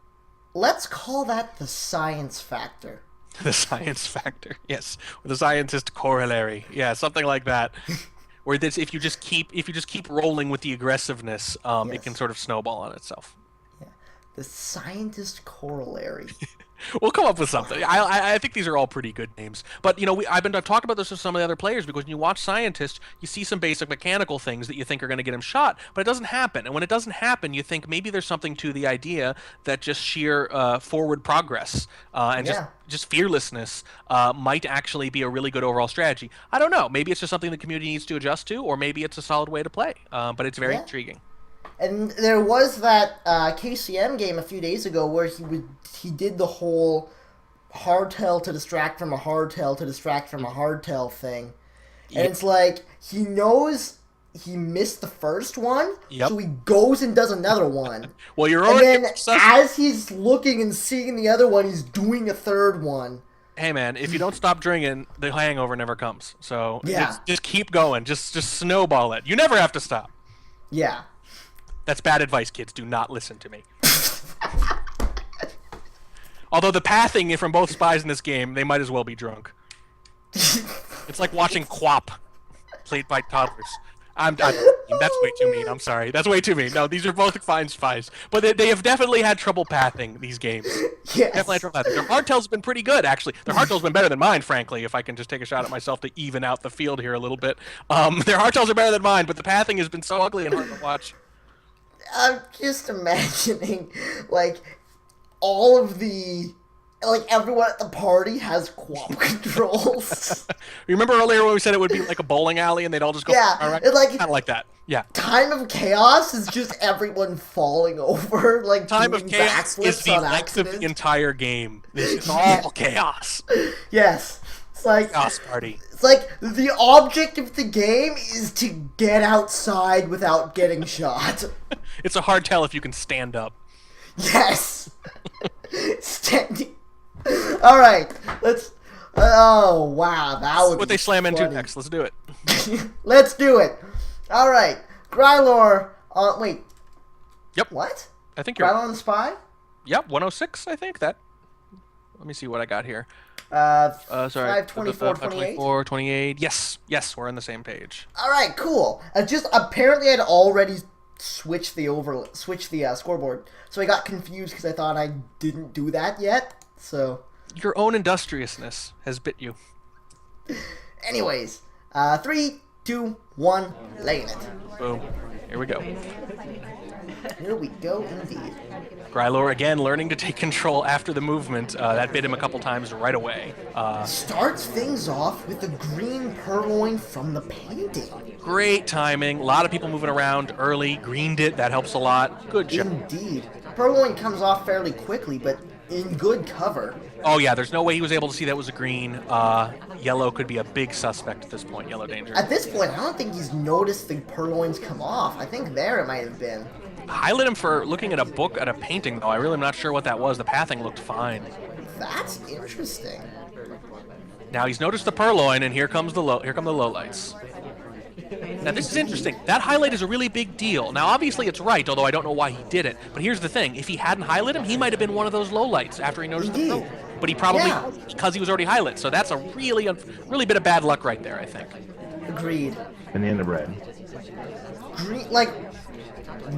Let's call that the science factor. The science factor, yes, or the scientist corollary, yeah, something like that. Where this, if you just keep rolling with the aggressiveness, it can sort of snowball on itself. Yeah, the scientist corollary. We'll come up with something. I think these are all pretty good names. But, I've been talking about this with some of the other players because when you watch Scientist, you see some basic mechanical things that you think are going to get him shot, but it doesn't happen. And when it doesn't happen, you think maybe there's something to the idea that just sheer forward progress and just fearlessness might actually be a really good overall strategy. I don't know. Maybe it's just something the community needs to adjust to, or maybe it's a solid way to play. But it's very intriguing. And there was that KCM game a few days ago where he did the whole hardtail to distract from a hardtail to distract from a hardtail thing. And it's like, he knows he missed the first one, so he goes and does another one. Well, you're already... And then as he's looking and seeing the other one, he's doing a third one. Hey, man, if you don't stop drinking, the hangover never comes. So just keep going. Just snowball it. You never have to stop. Yeah. That's bad advice, kids. Do not listen to me. Although the pathing from both spies in this game, they might as well be drunk. It's like watching Quap, played by toddlers. That's way too mean. I'm sorry. That's way too mean. No, these are both fine spies, but they have definitely had trouble pathing these games. Yes. Definitely had trouble pathing. Their hardtail's been pretty good, actually. Their hardtail's been better than mine, frankly. If I can just take a shot at myself to even out the field here a little bit, their hardtails are better than mine, but the pathing has been so ugly and hard to watch. I'm just imagining, like, all of the, like, everyone at the party has quad controls. Remember earlier when we said it would be like a bowling alley and they'd all just go, Yeah, all right? it's like- Kind of like that. Yeah. Time of Chaos is just everyone falling over, like, Time of doing Chaos is backflips the on length of accident. the entire game. This is all chaos. Yes. It's like, Chaos party. it's like the object of the game is to get outside without getting shot. It's a hard tell if you can stand up. Yes. Standing. All right. Let's. Oh wow, that would. What be they slam into funny. next. Let's do it. Let's do it. All right, Grylore. Wait. Yep. What? I think you're. Grylore and the Spy. Yep, 106. I think that. Let me see what I got here. Sorry. Sorry. 524, 28. 524, 28. Yes, we're on the same page. All right, cool. Just apparently I'd already switched the scoreboard, so I got confused because I thought I didn't do that yet. So. Your own industriousness has bit you. Anyways, 3, 2, 1, laying it. Boom. Here we go. Here we go, indeed. Grylore again learning to take control after the movement. That bit him a couple times right away. Starts things off with the green purloin from the painting. Great timing. A lot of people moving around early. Greened it. That helps a lot. Good job. Indeed. Purloin comes off fairly quickly, but in good cover. Oh, yeah. There's no way he was able to see that was a green. Yellow could be a big suspect at this point. Yellow danger. At this point, I don't think he's noticed the purloins come off. I think there it might have been. Highlight him for looking at a book at a painting, though. I really am not sure what that was. The pathing looked fine. That's interesting. Now he's noticed the purloin, and here come the lowlights. Now this is interesting. That highlight is a really big deal. Now obviously it's right, although I don't know why he did it. But here's the thing: if he hadn't highlighted him, he might have been one of those lowlights after he noticed the purloin. But he probably because he was already highlighted. So that's a really bit of bad luck right there, I think. Agreed. Banana bread. Green, like,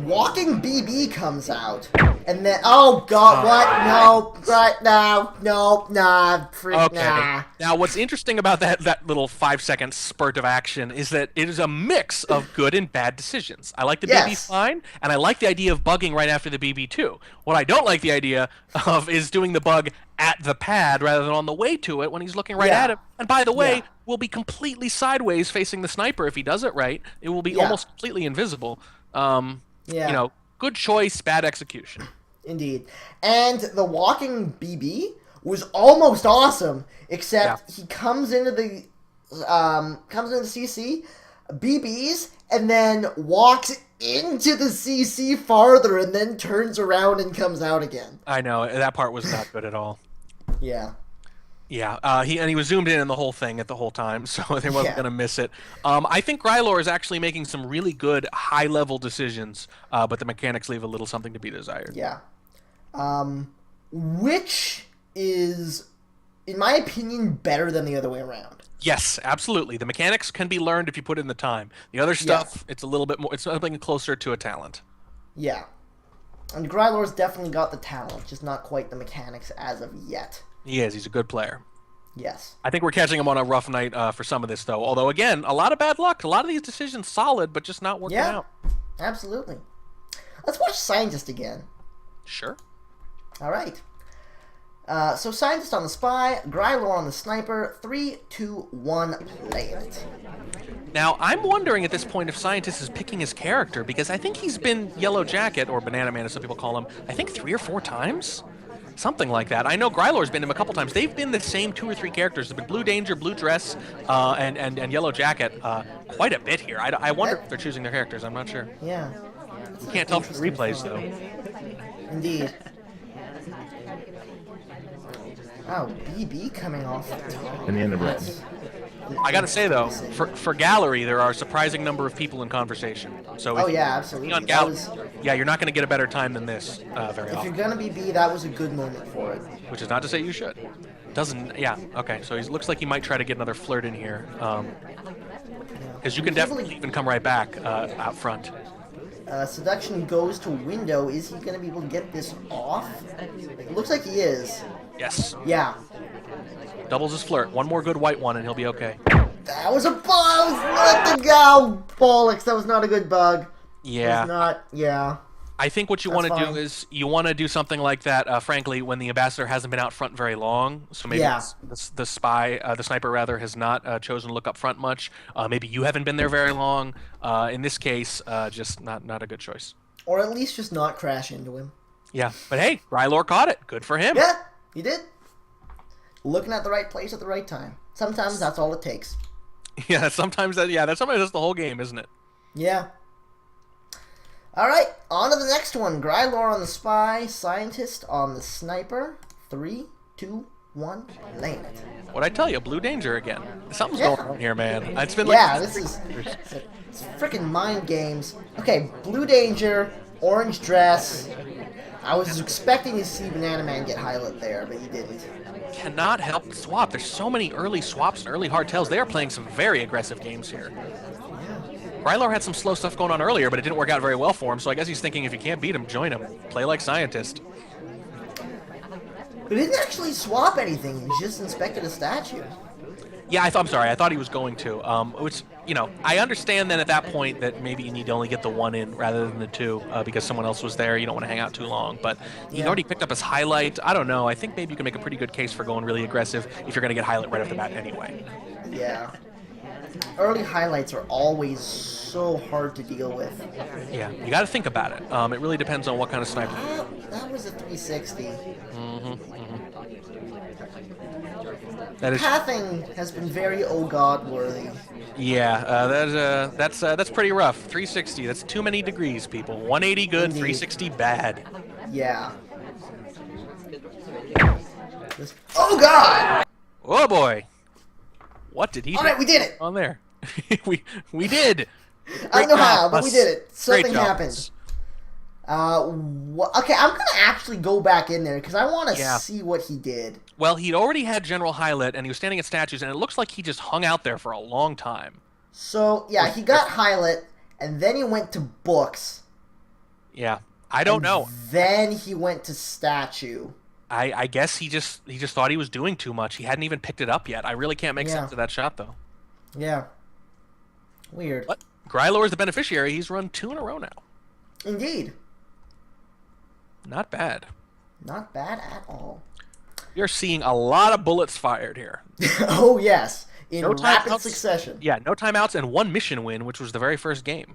walking BB comes out, and then oh god, what? No, right now, no, nah, freak, Okay. nah. Now, what's interesting about that little 5-second spurt of action is that it is a mix of good and bad decisions. I like the BB Yes. fine, and I like the idea of bugging right after the BB too. What I don't like the idea of is doing the bug at the pad rather than on the way to it when he's looking right Yeah. at it. And by the way, Yeah. will be completely sideways facing the sniper if he does it right. It will be Yeah. almost completely invisible. Yeah. You know, good choice, bad execution. Indeed. And the walking BB was almost awesome, except he comes into the CC, BBs, and then walks into the CC farther and then turns around and comes out again. I know, that part was not good at all. Yeah. Yeah, he was zoomed in on the whole thing at the whole time, so they wasn't going to miss it. I think Grylore is actually making some really good high-level decisions, but the mechanics leave a little something to be desired. Yeah. Which is, in my opinion, better than the other way around. Yes, absolutely. The mechanics can be learned if you put in the time. The other stuff, it's a little bit more. It's something closer to a talent. Yeah. And Grylore's definitely got the talent, just not quite the mechanics as of yet. He is. He's a good player. Yes. I think we're catching him on a rough night for some of this, though. Although, again, a lot of bad luck. A lot of these decisions solid, but just not working out. Absolutely. Let's watch Scientist again. Sure. All right. So Scientist on the Spy, Grylore on the Sniper. 3, 2, 1, play it. Now, I'm wondering at this point if Scientist is picking his character, because I think he's been Yellow Jacket, or Banana Man as some people call him, I think 3 or 4 times? Something like that. I know Grylore's been him a couple times. They've been the same 2 or 3 characters. There's been Blue Danger, Blue Dress, and Yellow Jacket quite a bit here. I wonder if they're choosing their characters. I'm not sure. Yeah. You can't tell from the replays, though. Indeed. Oh, BB coming off the top. Banana bread. I gotta say, though, for Gallery, there are a surprising number of people in conversation. So Oh if yeah, you're absolutely. on That Gallery, was, yeah, you're not going to get a better time than this very if you're often. gonna be B, that was a good moment for it. Which is not to say you should. Doesn't, yeah, okay. So he looks like he might try to get another flirt in here. Because you can definitely even come right back out front. Seduction goes to window. Is he going to be able to get this off? It looks like he is. Yes. Yeah. Doubles his flirt. One more good white one and he'll be okay. That was a bug! Let the go! Bollocks, that was not a good bug. Yeah. It was not, yeah. I think what you want to do is you want to do something like that, frankly, when the ambassador hasn't been out front very long. So maybe the sniper rather, has not chosen to look up front much. Maybe you haven't been there very long. In this case, just not a good choice. Or at least just not crash into him. Yeah, but hey, Grylore caught it. Good for him. Yeah, he did. Looking at the right place at the right time. Sometimes that's all it takes. Yeah, sometimes that's the whole game, isn't it? Yeah. Alright, on to the next one. Grylore on the spy, Scientist on the sniper. 3, 2, 1, laying it. What'd I tell you? Blue danger again. Something's going on here, man. It's been like... Yeah, this is... It's freaking mind games. Okay, blue danger, orange dress. I was expecting to see Banana Man get highlight there, but he didn't. Cannot help but swap. There's so many early swaps and early hardtails. They are playing some very aggressive games here. Grylore had some slow stuff going on earlier, but it didn't work out very well for him, so I guess he's thinking if you can't beat him, join him. Play like Scientist. But he didn't actually swap anything. He just inspected a statue. Yeah, I'm sorry. I thought he was going to. Which, I understand then at that point that maybe you need to only get the one in rather than the two because someone else was there. You don't want to hang out too long. But he already picked up his highlight. I don't know. I think maybe you can make a pretty good case for going really aggressive if you're going to get highlight right off the bat anyway. Yeah. Early highlights are always so hard to deal with. Yeah, you got to think about it. It really depends on what kind of sniper. That was a 360. That is... Pathing has been very oh god worthy. Yeah, that's pretty rough. 360. That's too many degrees, people. 180 good, Indeed. 360 bad. Yeah. Oh god! Oh boy. What did he do? All right, we did it. On there. we did. I don't know how, but we did it. Something Great job. happened. Okay, I'm gonna actually go back in there because I want to see what he did. Well, he'd already had General Highlight, and he was standing at statues, and it looks like he just hung out there for a long time. So yeah, he got highlight, and then he went to books. Yeah, I don't know. Then he went to statue. I guess he just thought he was doing too much. He hadn't even picked it up yet. I really can't make sense of that shot, though. Yeah. Weird. But Grylore is the beneficiary. He's run 2 in a row now. Indeed. Not bad. Not bad at all. You're seeing a lot of bullets fired here. Oh, yes. In no rapid succession. Yeah, no timeouts and 1 mission win, which was the very first game.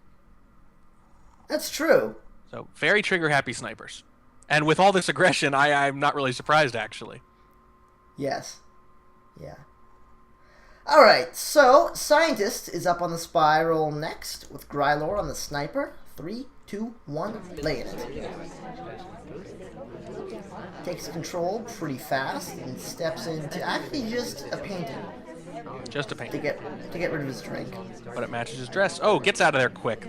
That's true. So, very trigger-happy snipers. And with all this aggression, I'm not really surprised, actually. Yes. Yeah. Alright, so Scientist is up on the spiral next with Grylore on the sniper. 3, 2, 1, laying it. Takes control pretty fast and steps into actually just a painting. Just a paint. To get rid of his drink. But it matches his dress. Oh, gets out of there quick.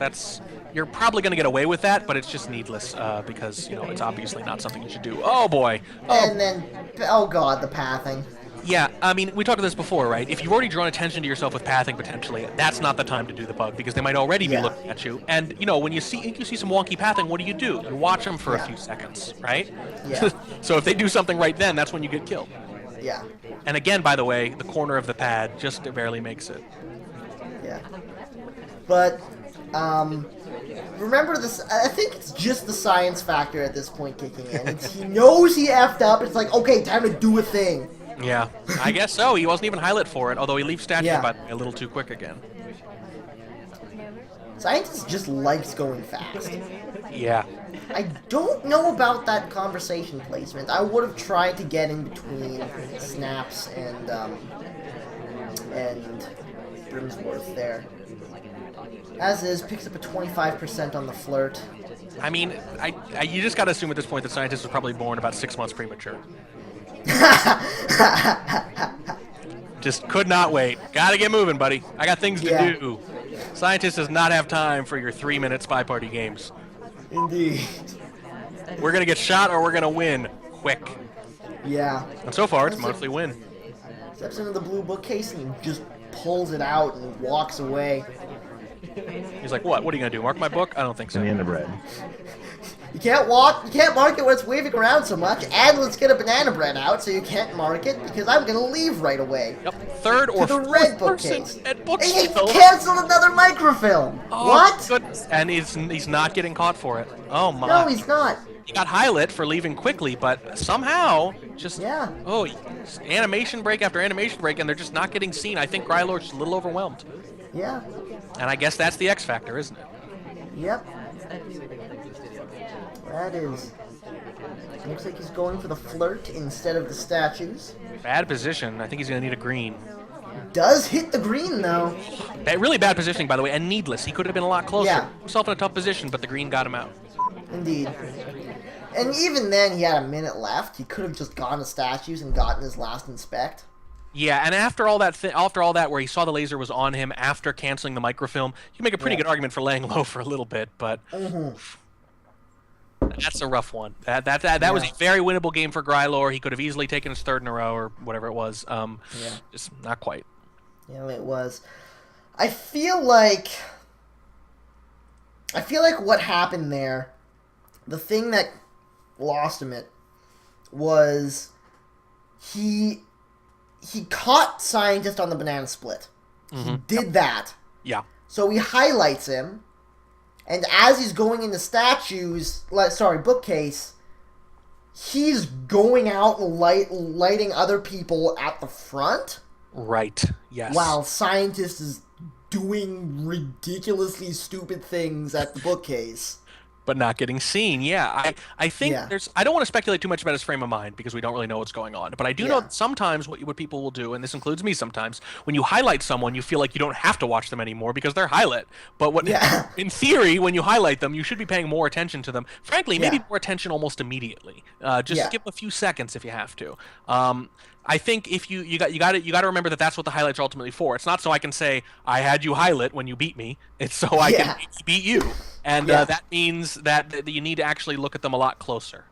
You're probably going to get away with that, but it's just needless because, it's obviously not something you should do. Oh, boy. Oh. And then, oh god, the pathing. Yeah, I mean, we talked about this before, right? If you've already drawn attention to yourself with pathing, potentially, that's not the time to do the bug, because they might already be looking at you. And, when you see some wonky pathing, what do? You watch them for a few seconds, right? Yeah. So if they do something right then, that's when you get killed. Yeah. And again, by the way, the corner of the pad just barely makes it. Yeah. But, remember this, I think it's just the science factor at this point kicking in. He knows he effed up, it's like, okay, time to do a thing. Yeah, I guess so. He wasn't even highlight for it, although he leaves statue by a little too quick again. Scientist just likes going fast. Yeah. I don't know about that conversation placement. I would have tried to get in between Snaps and Brimsworth there. As is, picks up a 25% on the flirt. I mean, you just gotta assume at this point that Scientist was probably born about 6 months premature. Just could not wait. Gotta get moving, buddy. I got things to do. Scientist does not have time for your 3-minute spy party games. Indeed. We're gonna get shot or we're gonna win. Quick. Yeah. And so far, it's mostly win. Steps into the blue bookcase and just pulls it out and walks away. He's like, what? What are you gonna do? Mark my book? I don't think so. Banana bread. You can't mark it when it's waving around so much, and let's get a banana bread out so you can't mark it, because I'm gonna leave right away. Yep. Third or To the fourth red person bookcase. at He Bookshelf. canceled another microfilm! Oh, What? Goodness. And he's not getting caught for it. Oh my. No, he's not. He got highlit for leaving quickly, but somehow just animation break after animation break, and they're just not getting seen. I think Grylore's just a little overwhelmed. Yeah. And I guess that's the X factor, isn't it? Yep. That is. Looks like he's going for the flirt instead of the statues. Bad position. I think he's gonna need a green. Does hit the green though. Really bad positioning, by the way, and needless. He could have been a lot closer. Yeah. Himself in a tough position, but the green got him out. Indeed. And even then, he had a minute left. He could have just gone to statues and gotten his last inspect. Yeah, and after all that, where he saw the laser was on him after canceling the microfilm, you make a pretty good argument for laying low for a little bit, but that's a rough one. That was a very winnable game for Grylore. He could have easily taken his third in a row or whatever it was. Just not quite. Yeah, it was. I feel like what happened there, the thing that lost him it was he caught Scientist on the banana split. He did that. Yeah. So he highlights him, and as he's going into bookcase, he's going out and lighting other people at the front. Right. Yes. While Scientist is doing ridiculously stupid things at the bookcase. But not getting seen. Yeah, I think I don't want to speculate too much about his frame of mind because we don't really know what's going on. But I do know that sometimes what people will do, and this includes me sometimes, when you highlight someone, you feel like you don't have to watch them anymore because they're highlight. But in theory, when you highlight them, you should be paying more attention to them. Frankly, maybe more attention almost immediately. Just skip a few seconds if you have to. I think if you got to remember that that's what the highlights are ultimately for. It's not so I can say I had you highlight when you beat me. It's so I can beat you, and that means that you need to actually look at them a lot closer.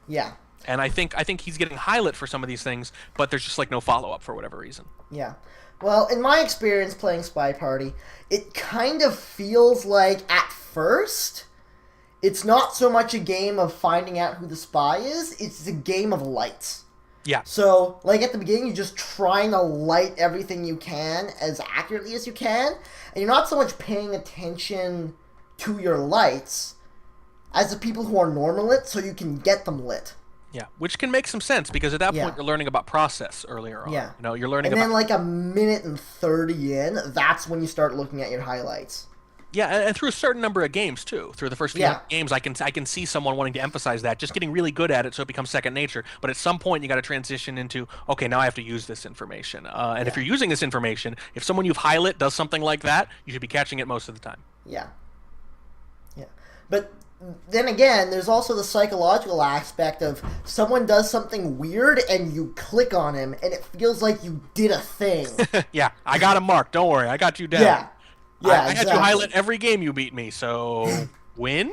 Yeah. And I think he's getting highlight for some of these things, but there's just like no follow up for whatever reason. Yeah. Well, in my experience playing Spy Party, it kind of feels like at first it's not so much a game of finding out who the spy is; it's a game of lights. Yeah. So, like, at the beginning, you're just trying to light everything you can as accurately as you can, and you're not so much paying attention to your lights as the people who are normal lit, so you can get them lit. Yeah, which can make some sense, because at that point, you're learning about process earlier on. Yeah. You know, you're learning about... And then, like, a minute and 30 in, that's when you start looking at your highlights. Yeah, and through a certain number of games too. Through the first few games, I can see someone wanting to emphasize that, just getting really good at it, so it becomes second nature. But at some point, you got to transition into, okay, now I have to use this information. And if you're using this information, if someone you've highlighted does something like that, you should be catching it most of the time. Yeah. Yeah, but then again, there's also the psychological aspect of someone does something weird and you click on him, and it feels like you did a thing. Yeah, I got him marked. Don't worry, I got you down. Yeah. Yeah, I had you highlight every game you beat me, so win?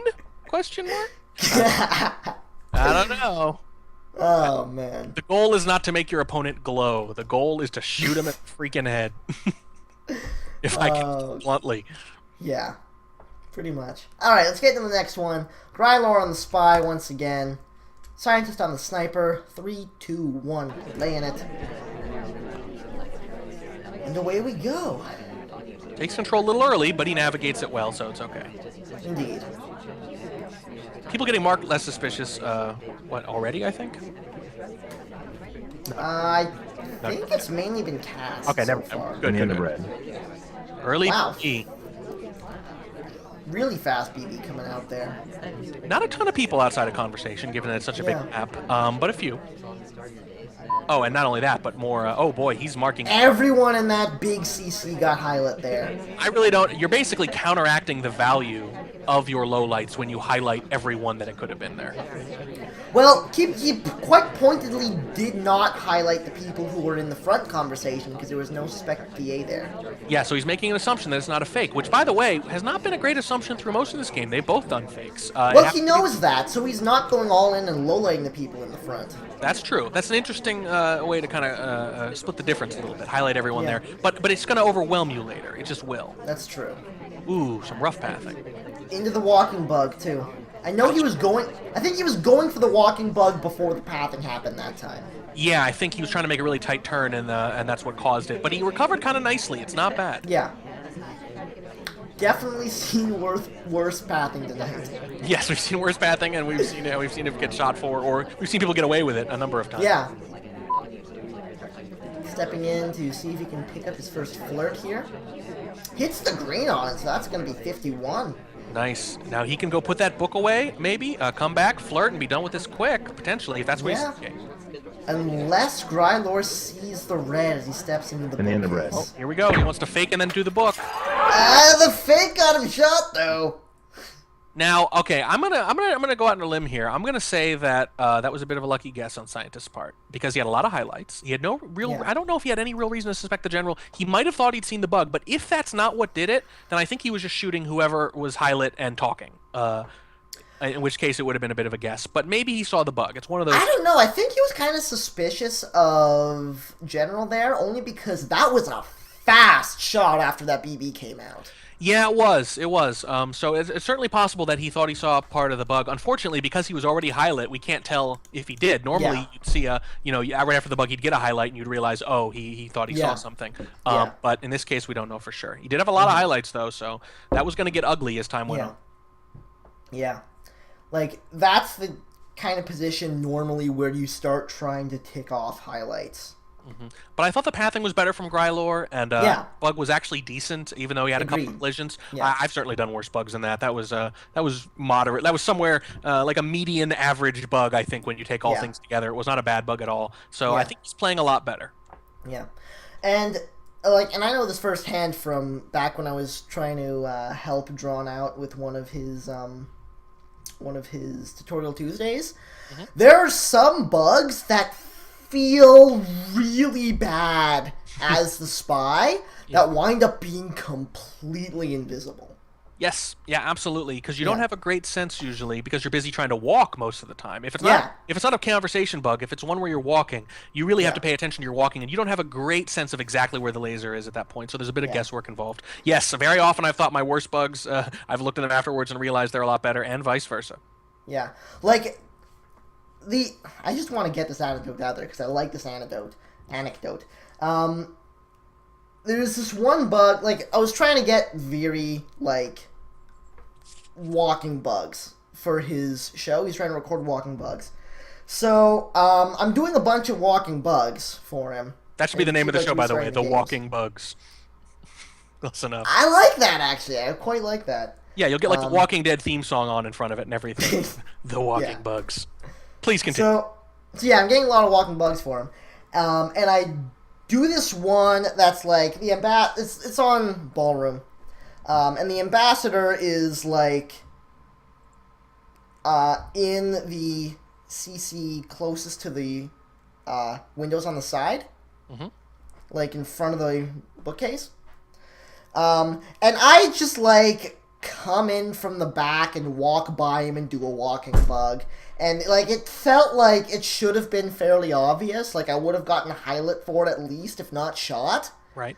Question mark? I don't know. Oh, man. The goal is not to make your opponent glow. The goal is to shoot him at the freaking head. If I can put it bluntly. Yeah, pretty much. Alright, let's get to the next one. Grylore on the spy once again. Scientist on the sniper. 3, 2, 1. Laying it. And away we go. Takes control a little early, but he navigates it well, so it's okay. Indeed. People getting marked less suspicious, already, I think? I think it's mainly been cast. Okay, so never. far. Good. Early BB. Really fast BB coming out there. Not a ton of people outside of conversation, given that it's such a big map, but a few. Oh, and not only that, but more, oh boy, he's marking... Everyone in that big CC got highlight there. I really don't... You're basically counteracting the value of your lowlights when you highlight everyone that it could have been there. Well, he quite pointedly did not highlight the people who were in the front conversation because there was no suspected DA there. Yeah, so he's making an assumption that it's not a fake, which, by the way, has not been a great assumption through most of this game. They've both done fakes. Well, he knows that, so he's not going all in and lowlighting the people in the front. That's true. That's an interesting way to kind of split the difference a little bit, highlight everyone there. But it's going to overwhelm you later. It just will. That's true. Ooh, some rough pathing. Into the walking bug, too. I know he was going... I think he was going for the walking bug before the pathing happened that time. Yeah, I think he was trying to make a really tight turn, and that's what caused it. But he recovered kind of nicely. It's not bad. Yeah. Definitely seen worse pathing tonight. Yes, we've seen worse pathing, and we've seen it get shot for, or we've seen people get away with it a number of times. Yeah. Stepping in to see if he can pick up his first flirt here. Hits the green on it, so that's going to be 51. Nice. Now he can go put that book away, maybe, come back, flirt, and be done with this quick, potentially, if that's what he's thinking. Unless Grylore sees the red as he steps into the book. Oh, here we go. He wants to fake and then do the book. The fake got him shot, though. Now, okay, I'm gonna go out on a limb here. I'm gonna say that that was a bit of a lucky guess on Scientist's part because he had a lot of highlights. He had no real. Yeah. I don't know if he had any real reason to suspect the general. He might have thought he'd seen the bug, but if that's not what did it, then I think he was just shooting whoever was highlit and talking. In which case it would have been a bit of a guess. But maybe he saw the bug. It's one of those. I don't know. I think he was kind of suspicious of General there, only because that was a fast shot after that BB came out. Yeah, it was. It was. So it's certainly possible that he thought he saw part of the bug. Unfortunately, because he was already highlight, we can't tell if he did. Normally, you'd see right after the bug, he'd get a highlight, and you'd realize, oh, he thought he saw something. But in this case, we don't know for sure. He did have a lot of highlights, though, so that was going to get ugly as time went on. Yeah. Like, that's the kind of position normally where you start trying to tick off highlights. Mm-hmm. But I thought the pathing was better from Grylore, and bug was actually decent, even though he had a couple of collisions. Yeah. I've certainly done worse bugs than that. That was moderate. That was somewhere like a median average bug, I think, when you take all things together. It was not a bad bug at all. So I think he's playing a lot better. Yeah, and I know this firsthand from back when I was trying to help Drawn Out with one of his Tutorial Tuesdays. Mm-hmm. There are some bugs that feel really bad as the spy that wind up being completely invisible. Yes, yeah, absolutely. Because you don't have a great sense usually because you're busy trying to walk most of the time. If it's not a conversation bug, if it's one where you're walking, you really have to pay attention to your walking, and you don't have a great sense of exactly where the laser is at that point. So there's a bit of guesswork involved. Yes, very often I've thought my worst bugs. I've looked at them afterwards and realized they're a lot better, and vice versa. Yeah, like I just want to get this anecdote out there because I like this anecdote. There's this one bug, like, I was trying to get very, like, walking bugs for his show. He's trying to record walking bugs. So, I'm doing a bunch of walking bugs for him. That should be the name of the show, by the way, The Walking Bugs. Close enough. I like that, actually. I quite like that. Yeah, you'll get, like, the Walking Dead theme song on in front of it and everything. The Walking Bugs. Please continue. So, yeah, I'm getting a lot of walking bugs for him. And I do this one that's like it's on Ballroom, and the ambassador is like in the CC closest to the windows on the side, like in front of the bookcase, and I just like come in from the back and walk by him and do a walking bug. And, like, it felt like it should have been fairly obvious. Like, I would have gotten a highlight for it at least, if not shot. Right.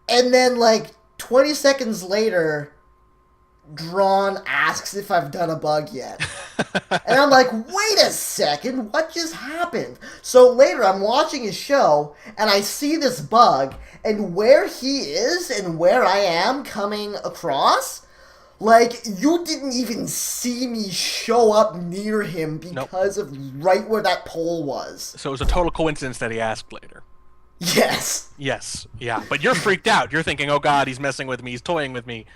And then, like, 20 seconds later, Drawn asks if I've done a bug yet. And I'm like, wait a second, what just happened? So later, I'm watching his show, and I see this bug, and where he is and where I am coming across... Like, you didn't even see me show up near him because of right where that pole was. So it was a total coincidence that he asked later. Yes. Yes, yeah. But you're freaked out. You're thinking, oh God, he's messing with me. He's toying with me.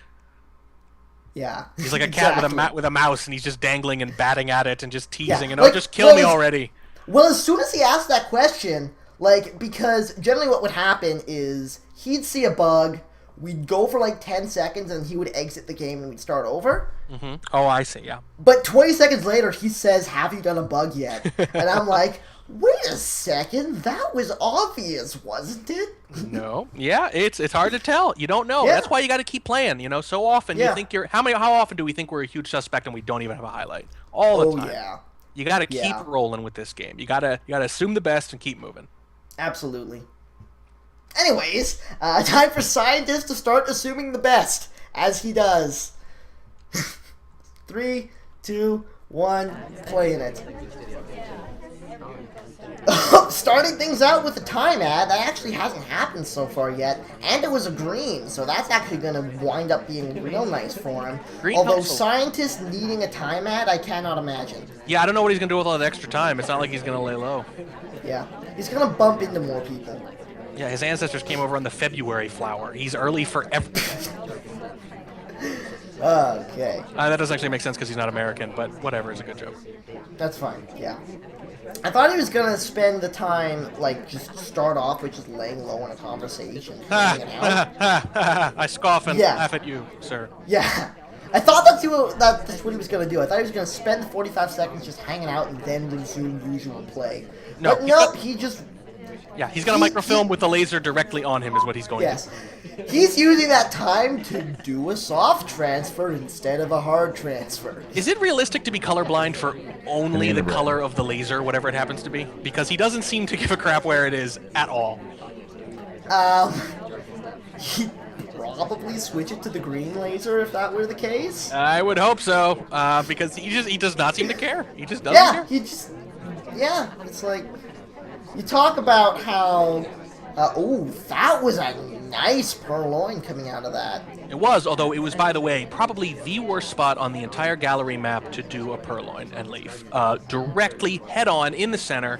Yeah. He's like a cat with a mouse, and he's just dangling and batting at it and just teasing. And, like, just kill me already. Well, as soon as he asked that question, like, because generally what would happen is he'd see a bug... we'd go for like 10 seconds and he would exit the game and we'd start over. Mm-hmm. Oh, I see, yeah. But 20 seconds later, he says, "Have you done a bug yet?" And I'm like, wait a second, that was obvious, wasn't it? No. Yeah, it's hard to tell. You don't know. Yeah. That's why you got to keep playing. You know, so often Yeah. you think you're... How often do we think we're a huge suspect and we don't even have a highlight? All the time. Oh, yeah. You got to keep Yeah. rolling with this game. You gotta assume the best and keep moving. Absolutely. Anyways, time for Scientist to start assuming the best, as he does. 3, 2, 1, playing it. Starting things out with a time ad that actually hasn't happened so far yet, and it was a green, so that's actually going to wind up being real nice for him. Green Although helpful. Scientist needing a time ad, I cannot imagine. Yeah, I don't know what he's going to do with all that extra time. It's not like he's going to lay low. Yeah, he's going to bump into more people. Yeah, his ancestors came over on the February flower. He's early for everything. Okay. That doesn't actually make sense because he's not American, but whatever, it's a good joke. That's fine, yeah. I thought he was gonna spend the time, like, just start off with just laying low in a conversation, hanging out. I scoff and Yeah. laugh at you, sir. Yeah. I thought that's what he was gonna do. I thought he was gonna spend the 45 seconds just hanging out and then resume usual play. No, But he's nope, got- he just... Yeah, he's got a microfilm with the laser directly on him is what he's going Yes. to. He's using that time to do a soft transfer instead of a hard transfer. Is it realistic to be colorblind for only the color of the laser, whatever it happens to be? Because he doesn't seem to give a crap where it is at all. He'd probably switch it to the green laser if that were the case. I would hope so, because he does not seem to care. He just doesn't care. Yeah, it's like, you talk about how, that was a nice purloin coming out of that. It was, although it was, by the way, probably the worst spot on the entire gallery map to do a purloin and leaf. Directly head-on in the center,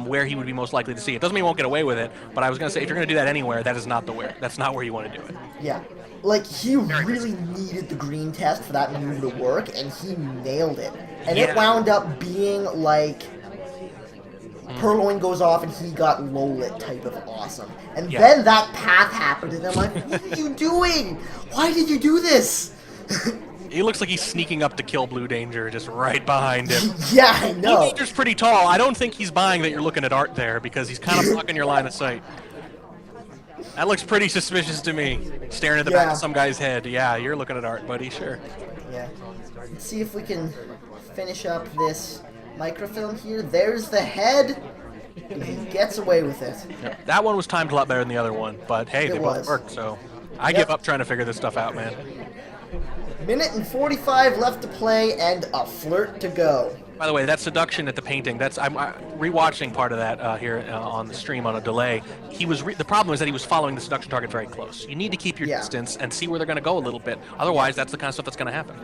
where he would be most likely to see it. Doesn't mean he won't get away with it, but I was going to say, if you're going to do that anywhere, that is not that's not where you want to do it. Yeah, like, he really needed the green test for that move to work, and he nailed it. And Yeah. it wound up being, like, purloin goes off and he got low-lit type of awesome. And Yeah. then that path happened, and I'm like, what are you doing? Why did you do this? He looks like he's sneaking up to kill Blue Danger, just right behind him. Yeah, I Blue know. Danger's pretty tall. I don't think he's buying that you're looking at art there, because he's kind of blocking your line of sight. That looks pretty suspicious to me. Staring at the back Yeah. of some guy's head. Yeah, you're looking at art, buddy, sure. Yeah. Let's see if we can finish up this microfilm here. There's the head. He gets away with it. Yep. That one was timed a lot better than the other one, but hey, It they both was. worked, so I Yep. give up trying to figure this stuff out, man. Minute and 45 left to play and a flirt to go. By the way, that seduction at the painting, I'm rewatching part of that here on the stream on a delay. The problem is that he was following the seduction target very close. You need to keep your Yeah. distance and see where they're going to go a little bit. Otherwise, that's the kind of stuff that's going to happen.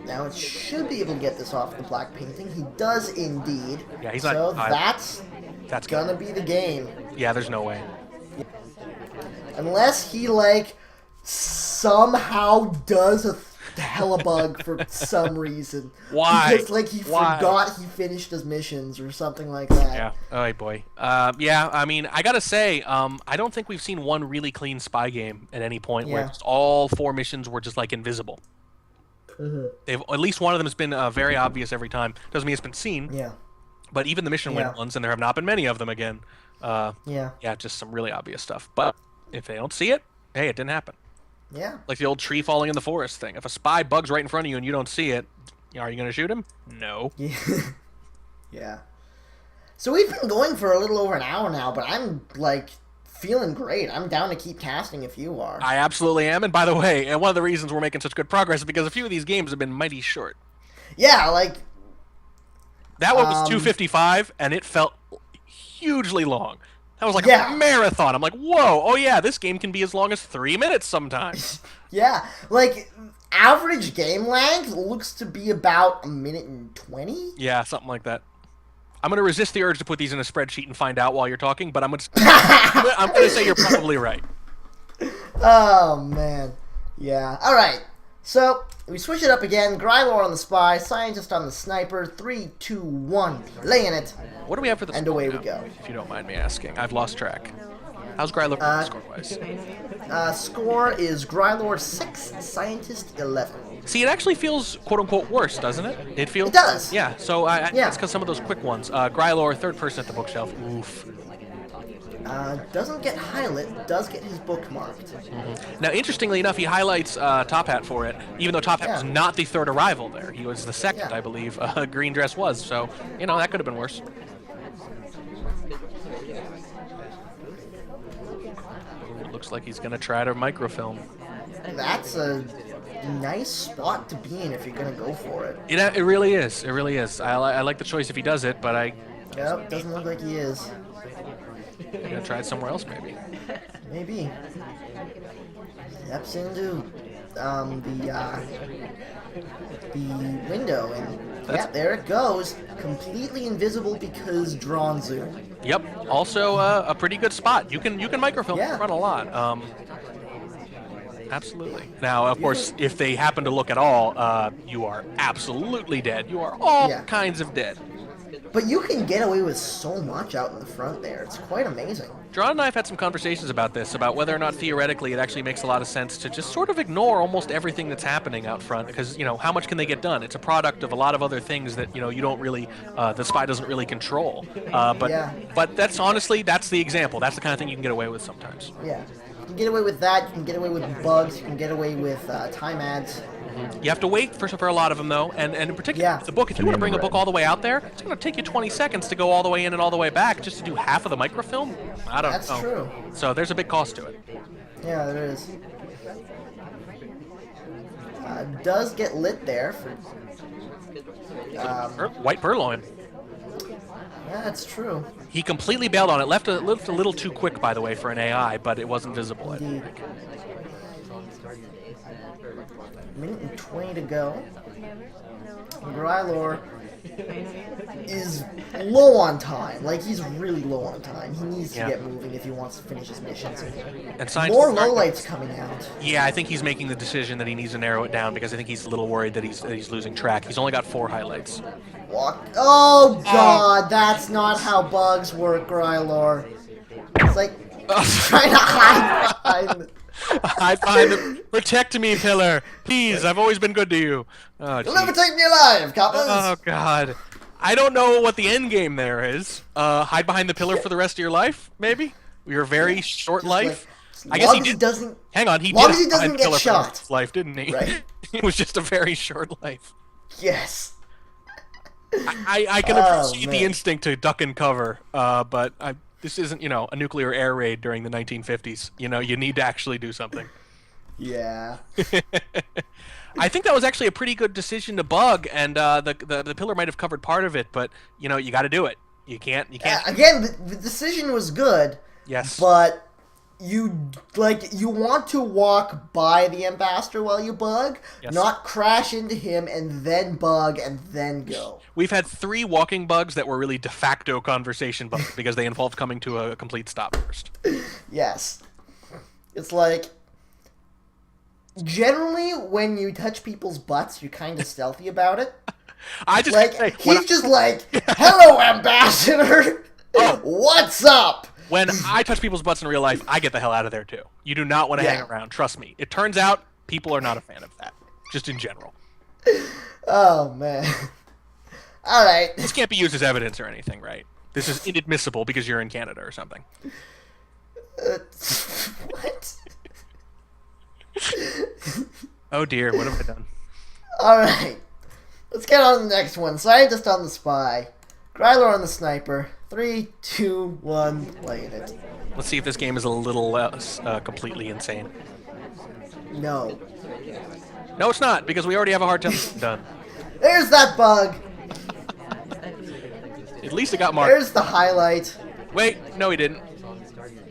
Now it should be able to get this off the black painting. He does indeed. Yeah, he's so not- that's gonna be the game. Yeah, there's no way. Unless he, like, somehow does a hellabug for some reason. Why? Because, like, he Why? forgot he finished his missions or something like that. Yeah. Oh boy. Yeah. I mean, I gotta say, I don't think we've seen one really clean spy game at any point where Yeah. just all 4 missions were just like invisible. At least one of them has been very obvious every time. Doesn't mean it's been seen. Yeah. But even the mission win Yeah. ones, and there have not been many of them again. Yeah. Yeah, just some really obvious stuff. But if they don't see it, hey, it didn't happen. Yeah. Like the old tree falling in the forest thing. If a spy bugs right in front of you and you don't see it, are you going to shoot him? No. Yeah. Yeah. So we've been going for a little over an hour now, but I'm, like, feeling great. I'm down to keep casting if you are. I absolutely am. And by the way, and one of the reasons we're making such good progress is because a few of these games have been mighty short. Yeah, like, That one was 2:55, and it felt hugely long. That was like Yeah. a marathon. I'm like, whoa, oh yeah, this game can be as long as 3 minutes sometimes. yeah, like, average game length looks to be about 1:20. Yeah, something like that. I'm going to resist the urge to put these in a spreadsheet and find out while you're talking, but I'm going to say you're probably right. Oh, man. Yeah. All right. So, we switch it up again. Grylore on the spy, Scientist on the sniper. 3, 2, 1, laying it. What do we have for the And score away we now, go. if you don't mind me asking? I've lost track. How's Grylore score-wise? Score is Grylore 6, Scientist 11. See, it actually feels quote-unquote worse, doesn't it? It feels. It does. Yeah. So I Yeah. it's because some of those quick ones. Grylore, third person at the bookshelf. Oof. Doesn't get highlight, does get his book marked. Now, interestingly enough, he highlights Top Hat for it, even though Top Hat was not the third arrival there. He was the second, I believe. Green Dress was. So, you know, that could have been worse. Ooh, looks like he's going to try to microfilm. That's a nice spot to be in if you're going to go for it. It really is. It really is. I like the choice if he does it, but I... Yep, doesn't look like he is. Gonna try it somewhere else, maybe. Maybe. Steps into the window, and yeah, there it goes. Completely invisible because drawn zoom. Yep. Also, a pretty good spot. You can microfilm in front a lot. Absolutely. Now, of course, if they happen to look at all, you are absolutely dead. You are all kinds of dead. But you can get away with so much out in the front there. It's quite amazing. John and I have had some conversations about this, about whether or not theoretically it actually makes a lot of sense to just sort of ignore almost everything that's happening out front, because, you know, how much can they get done? It's a product of a lot of other things that, you know, you don't really, the spy doesn't really control. But that's honestly, that's the example. That's the kind of thing you can get away with sometimes. Yeah. You can get away with that. You can get away with bugs. You can get away with time ads. You have to wait for a lot of them, though, and in particular, the book, if you want to bring a book all the way out there, it's going to take you 20 seconds to go all the way in and all the way back just to do half of the microfilm. I don't know. That's true. So there's a big cost to it. Yeah, there is. Does get lit there. For, White Purloin. Yeah, that's true. He completely bailed on it. Left a little too quick, by the way, for an AI, but it wasn't visible. Indeed. Minute and 20 to go. Grylore is low on time. Like, he's really low on time. He needs to get moving if he wants to finish his missions. And more lowlights coming out. Yeah, I think he's making the decision that he needs to narrow it down because I think he's a little worried that he's losing track. He's only got 4 highlights. Oh god, that's not how bugs work, Grylore. It's like trying to hide behind. Hide behind the protect me, pillar. Please, I've always been good to you. Oh, you'll never take me alive, coppers. Oh god. I don't know what the end game there is. Hide behind the pillar for the rest of your life, maybe? Your very short life. Like, I guess he did. Doesn't. Hang on, he long did. As he doesn't get shot. Life, didn't he? Right. It was just a very short life. Yes. I can appreciate the instinct to duck and cover, but this isn't, you know, a nuclear air raid during the 1950s. You know, you need to actually do something. Yeah. I think that was actually a pretty good decision to bug, and the pillar might have covered part of it, but you know, you got to do it. You can't. Again, the decision was good. Yes. But you want to walk by the ambassador while you bug, not crash into him and then bug and then go. We've had 3 walking bugs that were really de facto conversation bugs because they involved coming to a complete stop first. Yes. It's like, generally when you touch people's butts, you're kind of stealthy about it. He's just like, hello, ambassador. What's up? When I touch people's butts in real life, I get the hell out of there, too. You do not want to hang around. Trust me. It turns out people are not a fan of that, just in general. Oh, man. All right. This can't be used as evidence or anything, right? This is inadmissible because you're in Canada or something. What? Oh, dear. What have I done? All right. Let's get on to the next one. Scientist on the spy. Grylore on the sniper. 3, 2, 1, playing it. Let's see if this game is a little less completely insane. No. No, it's not, because we already have a hard time done. There's that bug. At least it got marked. There's the highlight. Wait, no he didn't.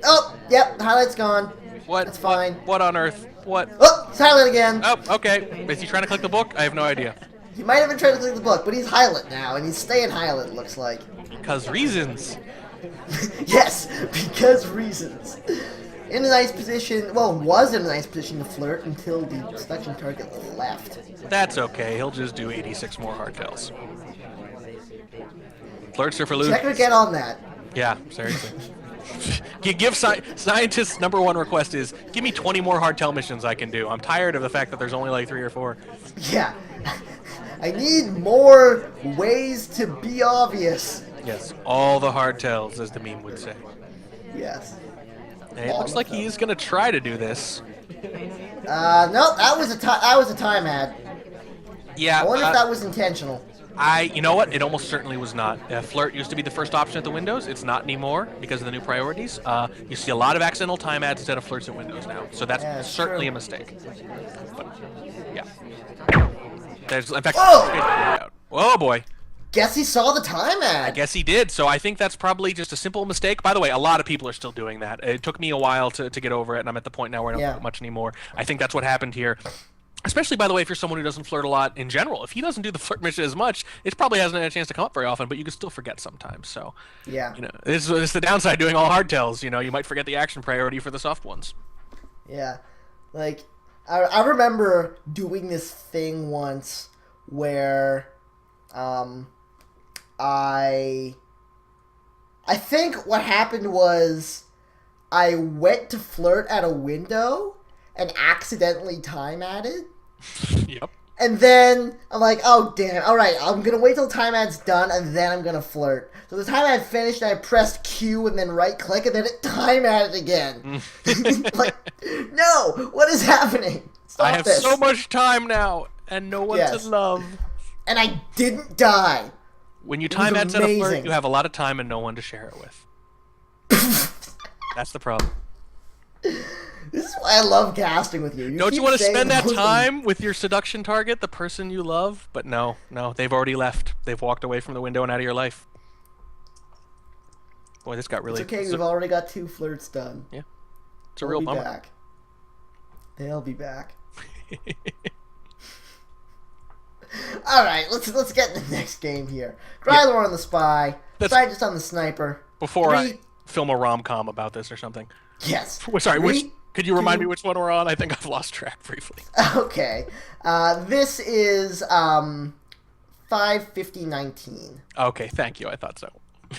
Oh, yep, the highlight's gone. What? That's fine. What on earth? What? Oh, it's highlight again. Oh, okay. Is he trying to click the book? I have no idea. He might have been trying to click the book, but he's highlight now, and he's staying highlight, it looks like. Because reasons. Yes, because reasons. In a nice position, well, was in a nice position to flirt until the selection target left. That's okay. He'll just do 86 more hardtails. Flirts are for losers. Check again on that. Yeah, seriously. Give scientists' number one request is give me 20 more hardtail missions I can do. I'm tired of the fact that there's only like 3 or 4. Yeah. I need more ways to be obvious. Yes, all the hardtails, as the meme would say. Yes. And it looks like he is going to try to do this. No, that was a time ad. Yeah. I wonder if that was intentional. You know what? It almost certainly was not. Flirt used to be the first option at the Windows. It's not anymore because of the new priorities. You see a lot of accidental time ads instead of flirts at Windows now. So that's certainly a mistake. But, yeah. There's, in fact, oh boy. Guess he saw the time ad. I guess he did. So I think that's probably just a simple mistake. By the way, a lot of people are still doing that. It took me a while to get over it, and I'm at the point now where I don't do it much anymore. I think that's what happened here. Especially, by the way, if you're someone who doesn't flirt a lot in general. If he doesn't do the flirt mission as much, it probably hasn't had a chance to come up very often, but you can still forget sometimes. So, yeah. You know, it's the downside doing all hardtails. You know, you might forget the action priority for the soft ones. Yeah. Like, I remember doing this thing once where I think what happened was I went to flirt at a window and accidentally time added. Yep. And then I'm like, oh damn, alright, I'm gonna wait till time ad's done and then I'm gonna flirt. So the time ad finished and I pressed Q and then right click and then it time added again. Like, no, what is happening? Stop I have this. so much time now and no one to love. And I didn't die. When you time add set a flirt, you have a lot of time and no one to share it with. That's the problem. This is why I love casting with you. Don't you want to spend that time with your seduction target, the person you love? But no, they've already left. They've walked away from the window and out of your life. Boy, this got really... It's okay, we've already got 2 flirts done. Yeah. It's a real bummer. Back. They'll be back. Alright, let's get in the next game here. Grylore on the spy, Scientist on the sniper. Before I film a rom-com about this or something. Yes. Sorry, could you remind me which one we're on? I think I've lost track briefly. Okay. This is 5:50:19. Okay, thank you. I thought so.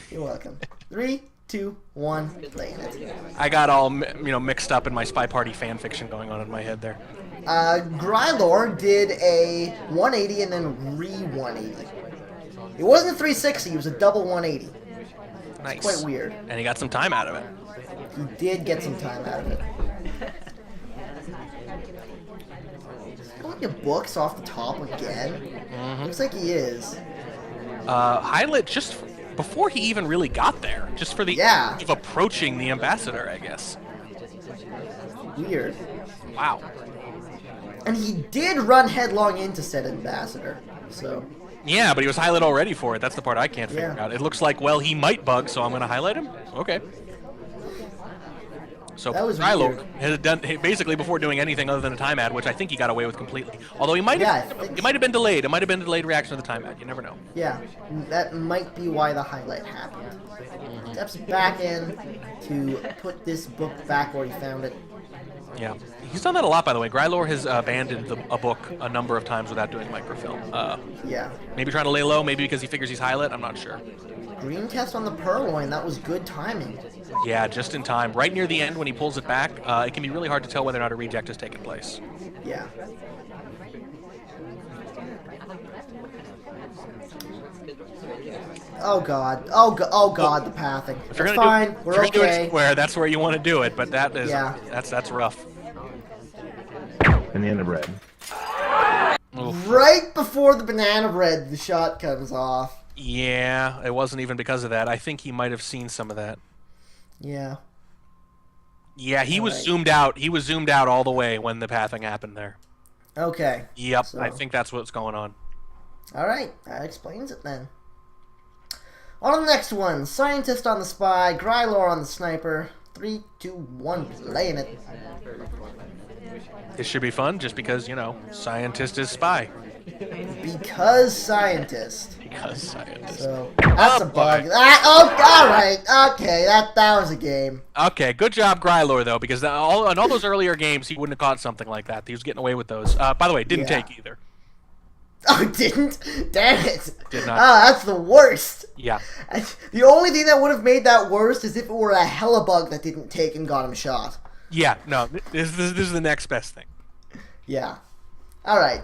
You're welcome. 3, 2, 1, playing it. I got all mixed up in my Spy Party fan fiction going on in my head there. Grylore did a 180 and then re-180. It wasn't a 360, it was a double 180. Nice. It's quite weird. And he got some time out of it. He did get some time out of it. Going to books off the top again? Looks like he is. Highlight just before he even really got there. Just for the of approaching the ambassador, I guess. Weird. Wow. And he did run headlong into said ambassador, so... Yeah, but he was highlighted already for it. That's the part I can't figure out. It looks like, well, he might bug, so I'm going to highlight him? Okay. So Grylore has done basically before doing anything other than a time ad, which I think he got away with completely. Although he might have, it might have been delayed. It might have been a delayed reaction to the time ad. You never know. Yeah, that might be why the highlight happened. Steps back in to put this book back where he found it. Yeah, he's done that a lot, by the way. Grylore has abandoned a book a number of times without doing microfilm. Yeah. Maybe trying to lay low, maybe because he figures he's highlight. I'm not sure. Green test on the purloin. That was good timing. Yeah, just in time. Right near the end when he pulls it back, it can be really hard to tell whether or not a reject has taken place. Yeah. Oh god. Oh god, the pathing. If you're That's gonna fine. We're okay. Do it square, that's where you want to do it, but that is that's rough. Banana bread. Oof. Right before the banana bread, the shot comes off. Yeah, it wasn't even because of that. I think he might have seen some of that. Yeah. Yeah, he was zoomed out. He was zoomed out all the way when the pathing happened there. Okay. Yep, so. I think that's what's going on. Alright, that explains it then. On to the next one. Scientist on the spy, Grylore on the sniper. 3, 2, 1, playing it. This should be fun just because, you know, scientist is spy. Because scientist. Because scientist. So, that's a bug. Alright, okay, that was a game. Okay, good job, Grylore, though, because in all those earlier games, he wouldn't have caught something like that. He was getting away with those. By the way, didn't take either. Oh, it didn't? Damn it. Did not. Ah, that's the worst. Yeah. The only thing that would have made that worse is if it were a Helibug that didn't take and got him shot. Yeah, no, this is the next best thing. Yeah. Alright.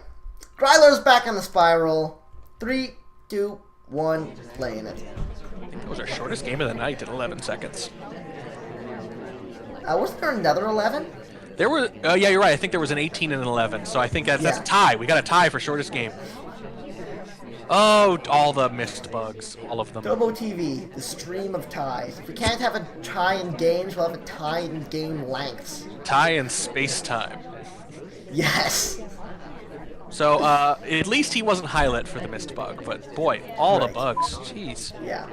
Grylore's back on the spiral. 3, 2, 1, playing it. I think that was our shortest game of the night at 11 seconds. Wasn't there another 11? There were, yeah, you're right. I think there was an 18 and an 11. So I think that's a tie. We got a tie for shortest game. Oh, all the missed bugs, all of them. Turbo TV, the stream of ties. If we can't have a tie in games, we'll have a tie in game lengths. Tie in space time. Yes. So at least he wasn't highlight for the missed bug, but boy, all the bugs. Jeez. Yeah.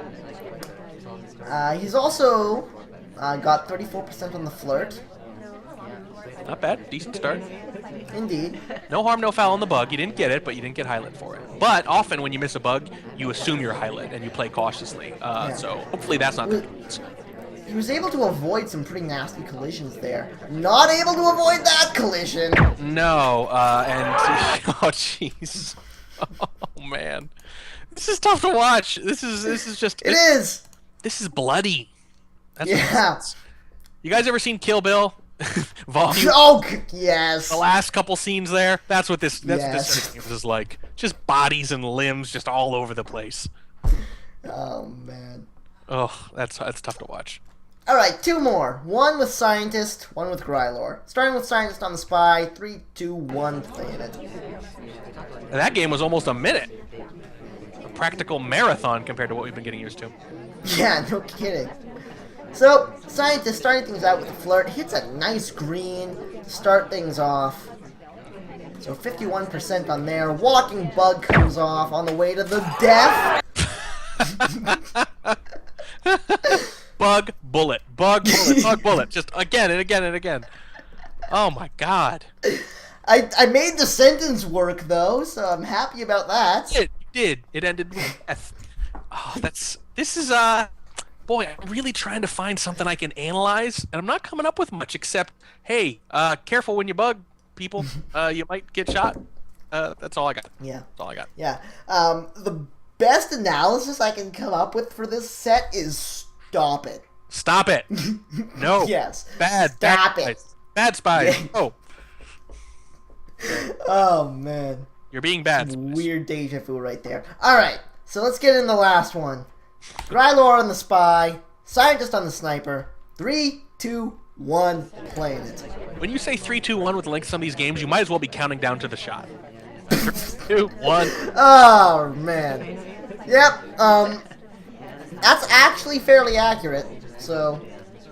He's also got 34% on the flirt. Not bad. Decent start. Indeed. No harm, no foul on the bug. You didn't get it, but you didn't get highlight for it. But often when you miss a bug, you assume you're highlight and you play cautiously. So hopefully that's not the case. He was able to avoid some pretty nasty collisions there. Not able to avoid that collision. No, and oh jeez, oh man, this is tough to watch. This is just. It is. This is bloody. That's yeah. You guys ever seen Kill Bill? Volume. Oh yes. The last couple scenes there. That's what this. That's what this game is like. Just bodies and limbs, just all over the place. Oh man. Oh, that's tough to watch. Alright, 2 more. 1 with Scientist, 1 with Grylore. Starting with Scientist on the Spy, 3, 2, 1, playing it. And that game was almost a minute. A practical marathon compared to what we've been getting used to. Yeah, no kidding. So, Scientist starting things out with a flirt, hits a nice green to start things off. So 51% on there. Walking Bug comes off on the way to the death. Bug, bullet, bug, bullet, bug, bullet. Just again and again and again. Oh my god. I made the sentence work though, so I'm happy about that. It did. It ended with death. Oh, this is boy, I'm really trying to find something I can analyze, and I'm not coming up with much except, hey, careful when you bug people. You might get shot. That's all I got. Yeah. That's all I got. Yeah. The best analysis I can come up with for this set is stop it. Stop it. No. Yes. Bad. Stop bad it. Spies. Bad spies. Yeah. Oh. Oh man. You're being bad. Spies. Weird deja vu right there. Alright, so let's get in the last one. Grylore on the Spy, Scientist on the Sniper. 3, 2, 1, playing it. When you say 3, 2, 1 with links to some of these games, you might as well be counting down to the shot. 3, 2, 1. Oh man. Yep, that's actually fairly accurate. So,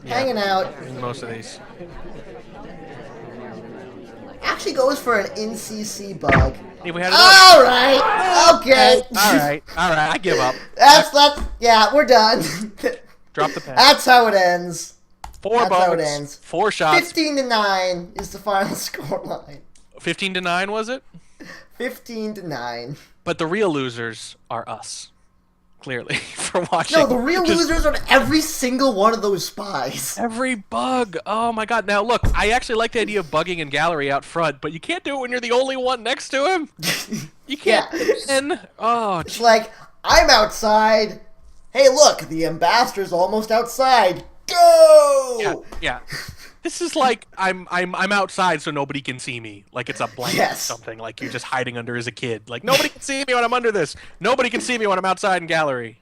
hanging out. Most of these. Actually goes for an NCC bug. Hey, we had Alright! Okay. Alright. I give up. That's, yeah, we're done. Drop the pen. That's how it ends. 4 That's bugs. how it ends. 4 shots. 15-9 is the final score line. 15-9 was it? 15-9. But the real losers are us. Clearly, for watching. No, the real losers are every single one of those spies. Every bug. Oh my god. Now look, I actually like the idea of bugging in gallery out front, but you can't do it when you're the only one next to him. You can't. Yeah. Oh, It's like, I'm outside. Hey, look, the ambassador's almost outside. Go! Yeah. This is like I'm outside so nobody can see me. Like it's a blanket or something. Like you're just hiding under as a kid. Like nobody can see me when I'm under this. Nobody can see me when I'm outside in gallery.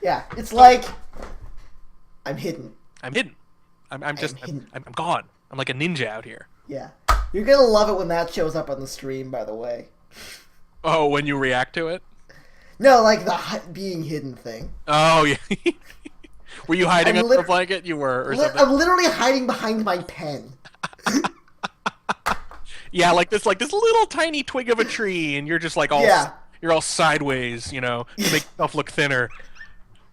Yeah, it's like I'm hidden. I'm hidden. I'm gone. I'm like a ninja out here. Yeah. You're gonna love it when that shows up on the stream, by the way. Oh, when you react to it? No, like the being hidden thing. Oh yeah. Were you hiding under the blanket? You were, or something? I'm literally hiding behind my pen. Yeah, like this little tiny twig of a tree, and you're just like all you're all sideways, you know, to make yourself look thinner,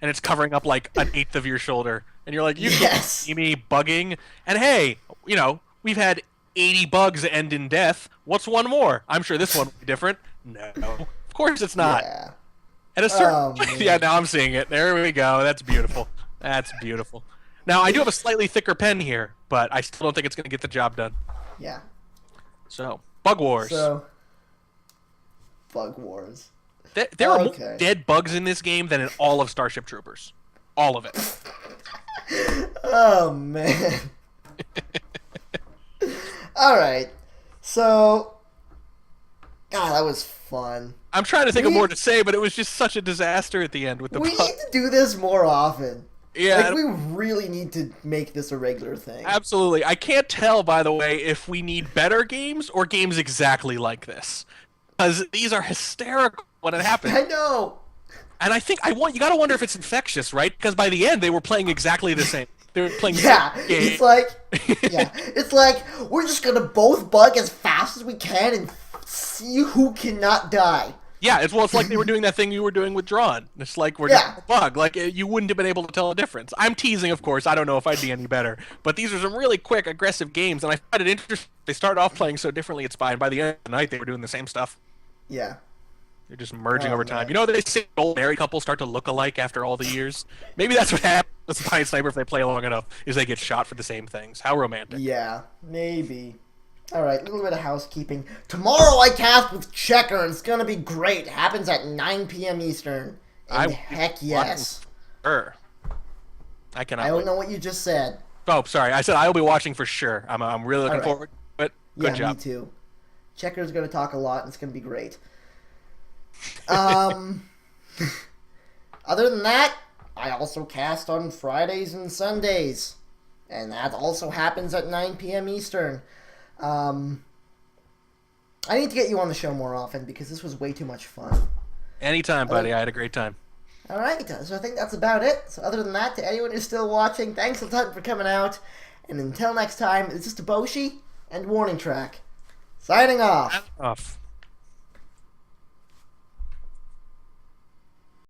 and it's covering up like an eighth of your shoulder, and you're like, you can see me bugging, and hey, you know, we've had 80 bugs end in death. What's one more? I'm sure this one will be different. No, of course it's not. Yeah. At a certain yeah, now I'm seeing it. There we go. That's beautiful. That's beautiful. Now, I do have a slightly thicker pen here, but I still don't think it's going to get the job done. Yeah. So, Bug Wars. So, Bug Wars. There are more dead bugs in this game than in all of Starship Troopers. All of it. Oh, man. Alright. So... God, that was fun. I'm trying to think of more to say, but it was just such a disaster at the end with the bugs. We need to do this more often. Yeah. Like, we really need to make this a regular thing. Absolutely. I can't tell, by the way, if we need better games or games exactly like this. Because these are hysterical when it happens. I know. And I think you gotta wonder if it's infectious, right? Because by the end, they were playing exactly the same. They were playing it's like, we're just gonna both bug as fast as we can and see who cannot die. Yeah, it's like they were doing that thing you were doing with Drawn. It's like we're just a bug. Like, you wouldn't have been able to tell a difference. I'm teasing, of course. I don't know if I'd be any better. But these are some really quick, aggressive games, and I find it interesting. They started off playing so differently at Spy, and by the end of the night, they were doing the same stuff. Yeah. They're just merging over time. Man. You know, they say old married couples start to look alike after all the years? Maybe that's what happens with Spy and Sniper if they play long enough, is they get shot for the same things. How romantic. Yeah, maybe. Alright, a little bit of housekeeping. Tomorrow I cast with Checker, and it's gonna be great. It happens at 9 p.m. Eastern. And heck yes. Sure. I cannot. I don't know what you just said. Oh, sorry. I said I will be watching for sure. I'm really looking forward to it. Good job. Me too. Checker's gonna talk a lot, and it's gonna be great. Other than that, I also cast on Fridays and Sundays. And that also happens at 9 p.m. Eastern. I need to get you on the show more often because this was way too much fun. Anytime, buddy. I had a great time. Alright, so I think that's about it. So other than that, to anyone who's still watching, thanks a ton for coming out. And until next time, this is Taboshi and Warning Track. Signing off. Off.